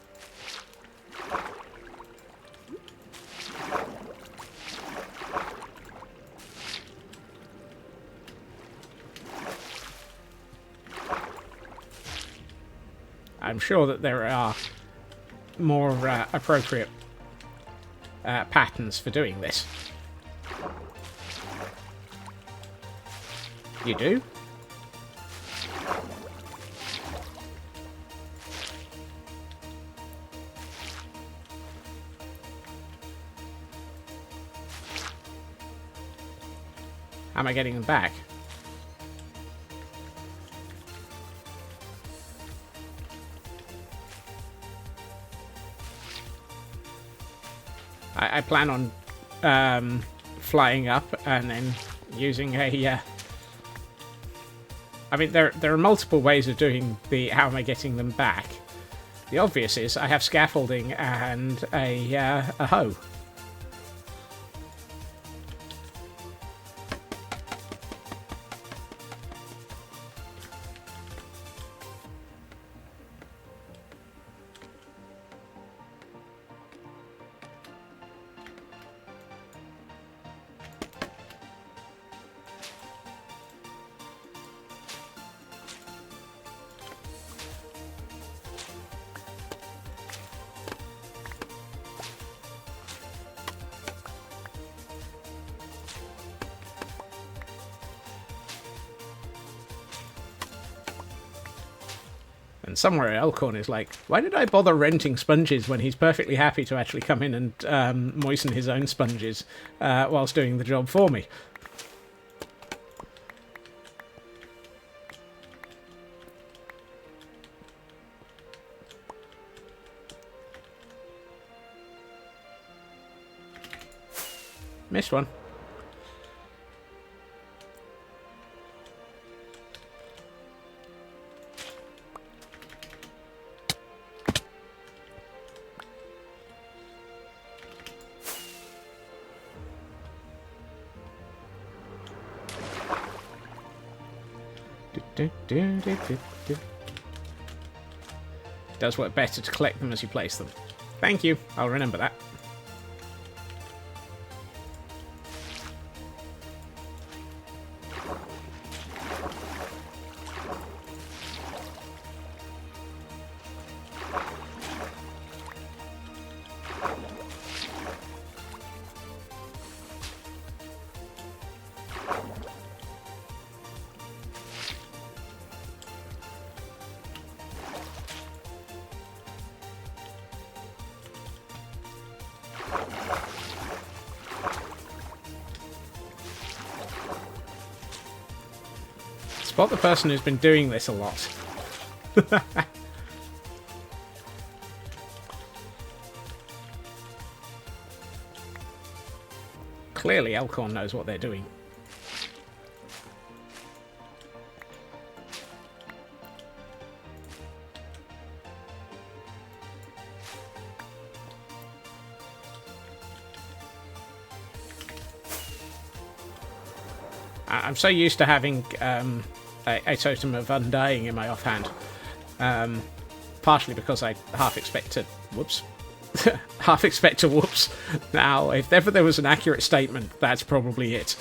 I'm sure that there are more appropriate patterns for doing this. You do? How am I getting them back? I plan on flying up and then using a... I mean, there are multiple ways of doing the how am I getting them back. The obvious is I have scaffolding and a hoe. And somewhere Elkhorn is like, why did I bother renting sponges when he's perfectly happy to actually come in and moisten his own sponges whilst doing the job for me? Missed one. Does work better to collect them as you place them. Thank you, I'll remember that. Spot the person who's been doing this a lot. Clearly Elkhorn knows what they're doing. I'm so used to having a totem of undying in my offhand. Partially because I half expect to... Whoops. Half expect to whoops. Now, if ever there was an accurate statement, that's probably it.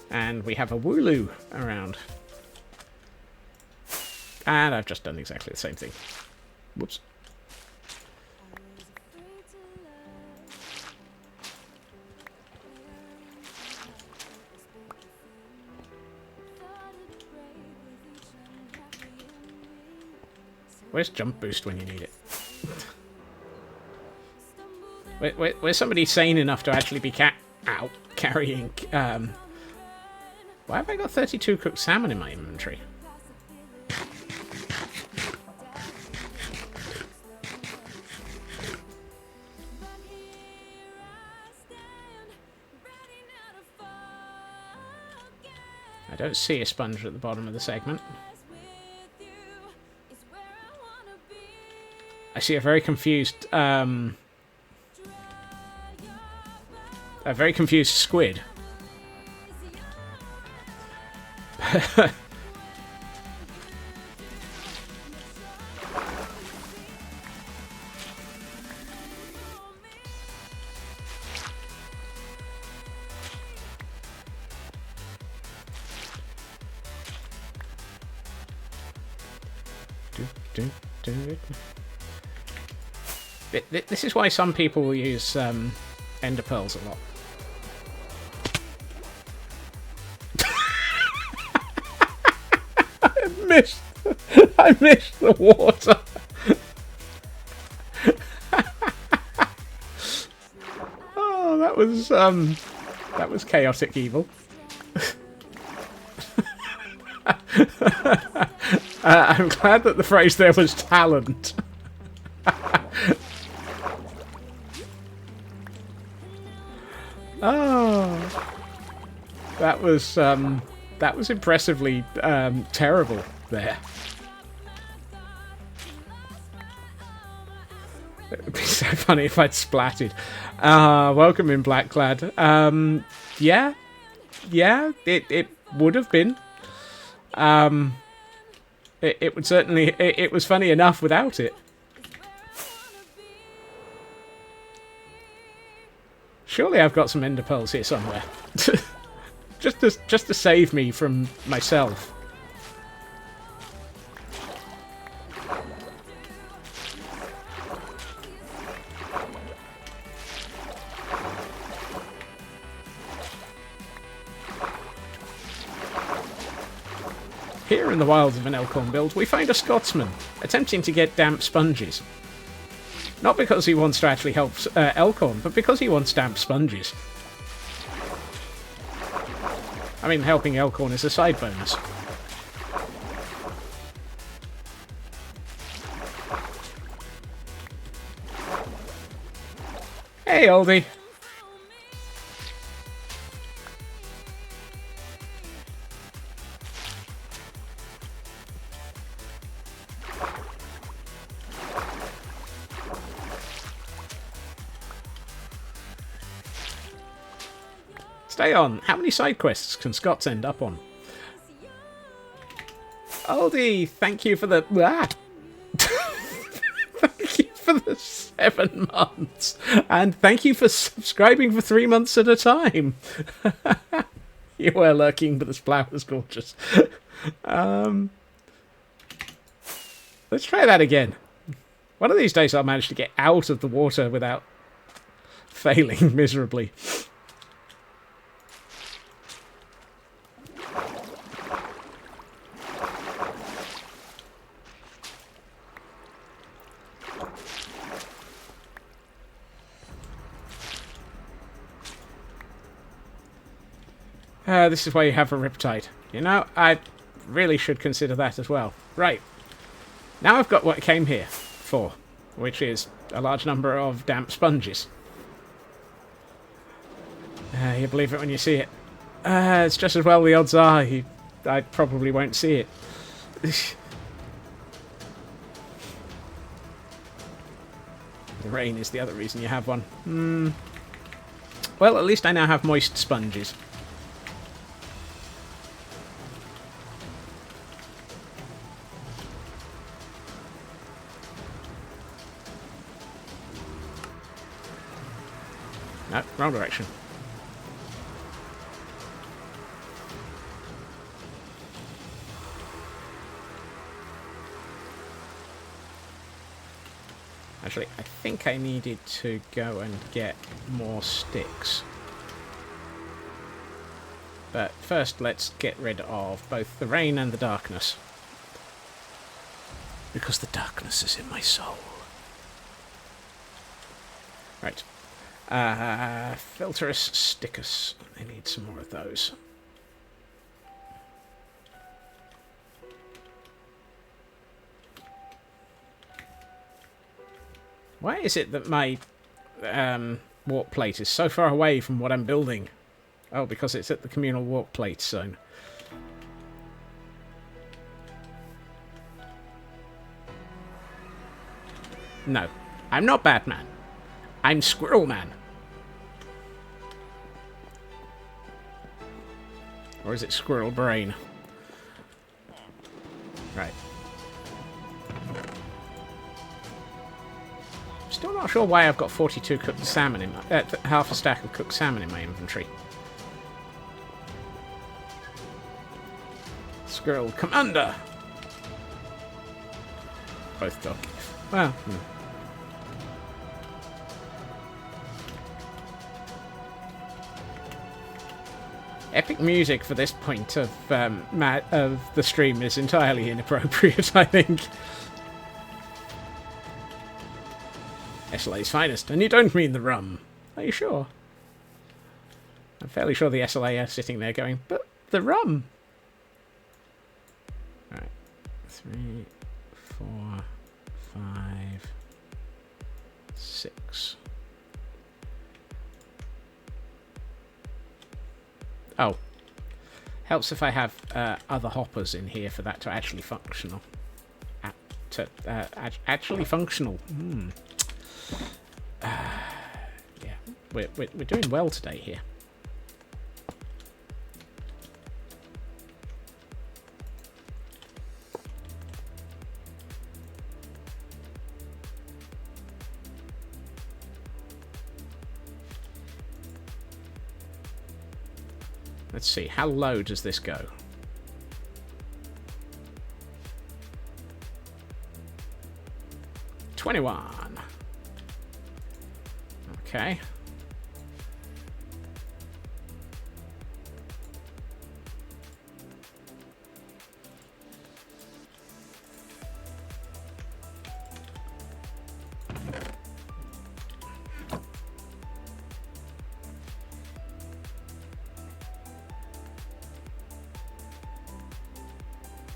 And we have a Wooloo around. And I've just done exactly the same thing. Whoops. Where's jump boost when you need it? Where's somebody sane enough to actually be carrying... Why have I got 32 cooked salmon in my inventory? I don't see a sponge at the bottom of the segment. I see a very confused squid. This is why some people will use ender pearls a lot. I missed the water. Oh, that was chaotic evil. I'm glad that the phrase there was talent. Oh, that was impressively terrible there. It would be so funny if I'd splatted. Welcome in, Blackclad. Yeah, it would have been. It would certainly... It was funny enough without it. Surely I've got some ender pearls here somewhere. just to save me from myself. Here in the wilds of an Elkhorn build, we find a Scotsman attempting to get damp sponges. Not because he wants to actually help Elkhorn, but because he wants damp sponges. I mean, helping Elkhorn is a side bonus. Hey, oldie. Stay on. How many side quests can Scots end up on? Oldie, thank you for the... Thank you for the 7 months. And thank you for subscribing for 3 months at a time. You were lurking, but the splat was gorgeous. Let's try that again. One of these days I'll manage to get out of the water without failing miserably. This is why you have a riptide. You know, I really should consider that as well. Right. Now I've got what I came here for, which is a large number of damp sponges. You believe it when you see it. It's just as well the odds are I probably won't see it. The rain is the other reason you have one. Well, at least I now have moist sponges. No, wrong direction. Actually, I think I needed to go and get more sticks. But first, let's get rid of both the rain and the darkness. Because the darkness is in my soul. Right. Filterous stickers. I need some more of those. Why is it that my warp plate is so far away from what I'm building? Oh, because it's at the communal warp plate zone. No, I'm not Batman. I'm Squirrel Man. Or is it Squirrel Brain? Right. Still not sure why I've got 42 cooked salmon in my... half a stack of cooked salmon in my inventory. Squirrel Commander! Both donkeys. Well, Epic music for this point of the stream is entirely inappropriate, I think. SLA's finest, and you don't mean the rum. Are you sure? I'm fairly sure the SLA are sitting there going, but the rum! Alright. 3, 4, 5, 6. Oh. Helps if I have other hoppers in here for that to actually functional. Actually functional. Yeah, we're doing well today here. Let's see, how low does this go? $21. Okay.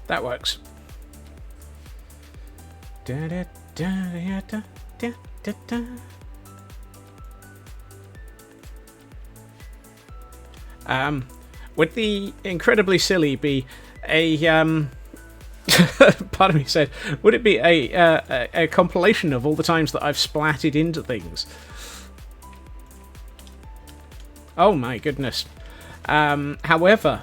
That works. Da, da, da, da, da, da, da. Would the incredibly silly be a part of me said, would it be a compilation of all the times that I've splatted into things? Oh my goodness. However,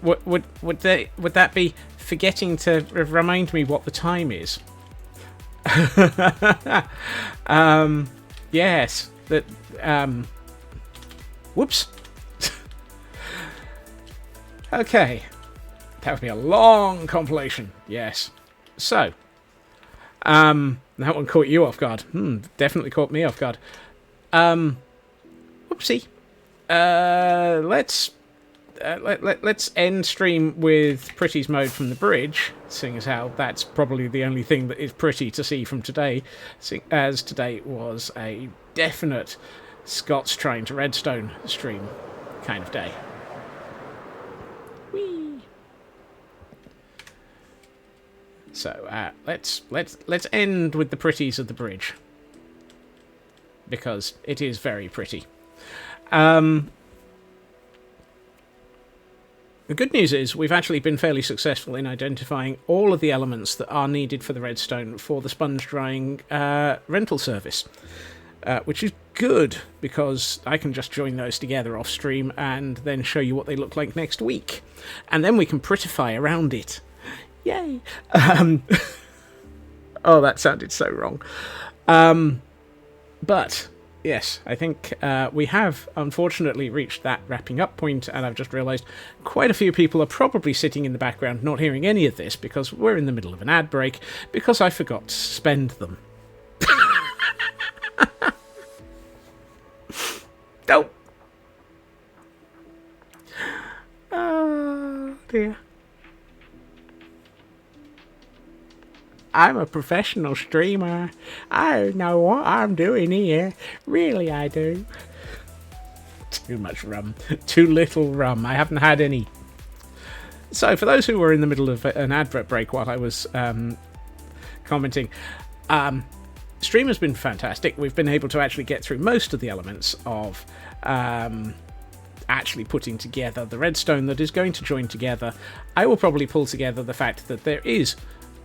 would that be forgetting to remind me what the time is? Yes. That whoops. Okay. That would be a long compilation. Yes. So, that one caught you off guard. Definitely caught me off guard. Whoopsie. Let's end stream with Pretty's mode from the bridge, seeing as how that's probably the only thing that is pretty to see from today, seeing as today was a definite Scott's trying to redstone stream kind of day. Whee! So let's end with the pretties of the bridge, because it is very pretty. The good news is we've actually been fairly successful in identifying all of the elements that are needed for the redstone for the sponge drying rental service, which is good because I can just join those together off stream and then show you what they look like next week, and then we can prettify around it. Yay! Oh, that sounded so wrong. But yes, I think we have unfortunately reached that wrapping up point, and I've just realised quite a few people are probably sitting in the background not hearing any of this because we're in the middle of an ad break because I forgot to suspend them. Oh. Oh dear. I'm a professional streamer. I know what I'm doing here. Really, I do. Too much rum. Too little rum. I haven't had any. So, for those who were in the middle of an advert break while I was commenting, stream has been fantastic. We've been able to actually get through most of the elements of actually putting together the redstone that is going to join together. I will probably pull together the fact that there is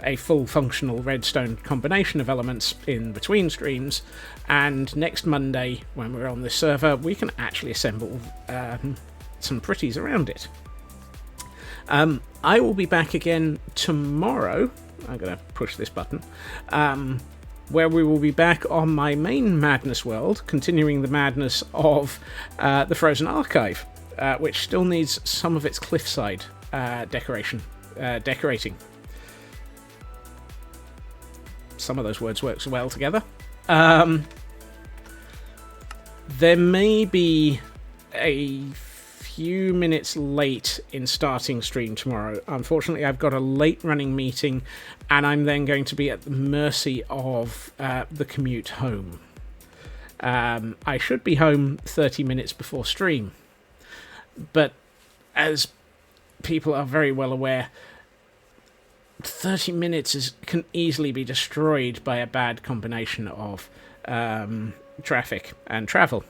a full functional redstone combination of elements in between streams, and next Monday when we're on this server we can actually assemble some pretties around it. I will be back again tomorrow. I'm going to push this button, where we will be back on my main madness world, continuing the madness of the Frozen Archive, which still needs some of its cliffside decorating. Some of those words work well together. There may be a few minutes late in starting stream tomorrow. Unfortunately, I've got a late running meeting, and I'm then going to be at the mercy of the commute home. I should be home 30 minutes before stream, but as people are very well aware, 30 minutes can easily be destroyed by a bad combination of traffic and travel.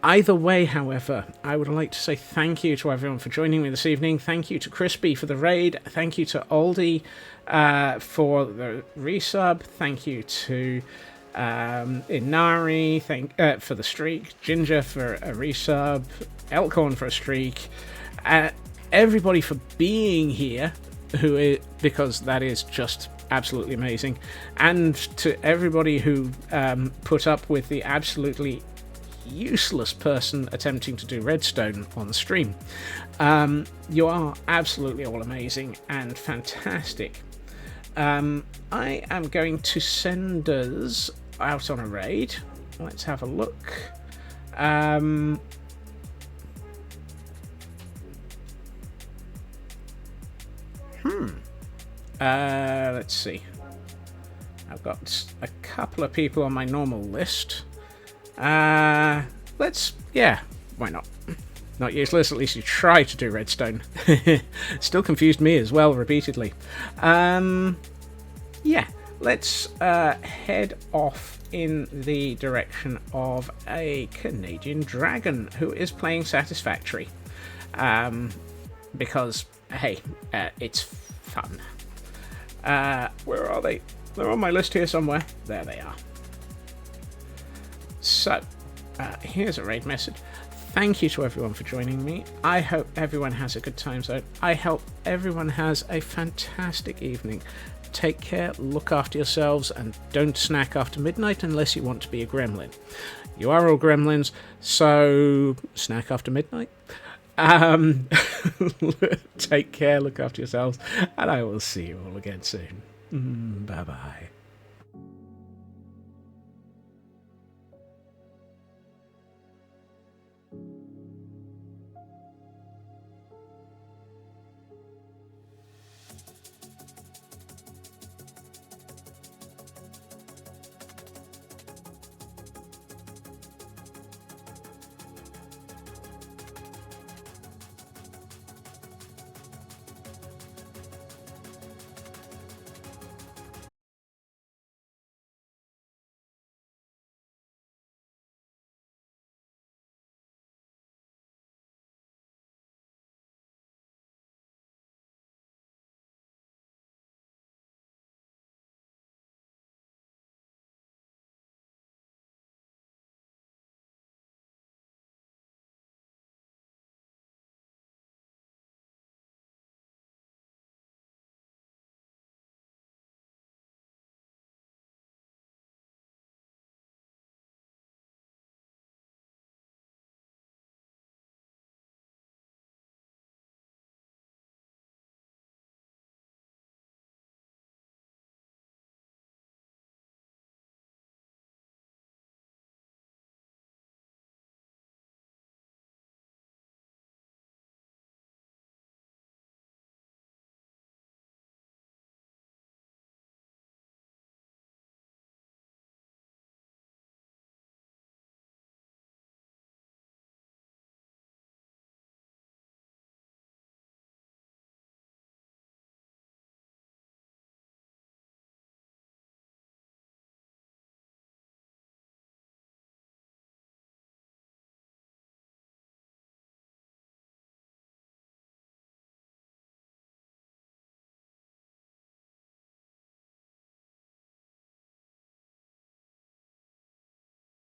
Either way, however, I would like to say thank you to everyone for joining me this evening. Thank you to Crispy for the raid. Thank you to Aldi for the resub. Thank you to Inari for the streak. Ginger for a resub. Elkhorn for a streak. Everybody for being here, because that is just absolutely amazing. And to everybody who put up with the absolutely useless person attempting to do redstone on the stream. You are absolutely all amazing and fantastic. I am going to send us out on a raid. Let's have a look. Let's see. I've got a couple of people on my normal list. Why not? Not useless, at least you try to do redstone. Still confused me as well, repeatedly. Let's head off in the direction of a Canadian dragon who is playing Satisfactory. Because, hey, it's fun. Where are they? They're on my list here somewhere. There they are. So, here's a raid message. Thank you to everyone for joining me. I hope everyone has a good time zone. I hope everyone has a fantastic evening. Take care, look after yourselves, and don't snack after midnight unless you want to be a gremlin. You are all gremlins, so snack after midnight. Take care, look after yourselves, and I will see you all again soon. Bye-bye.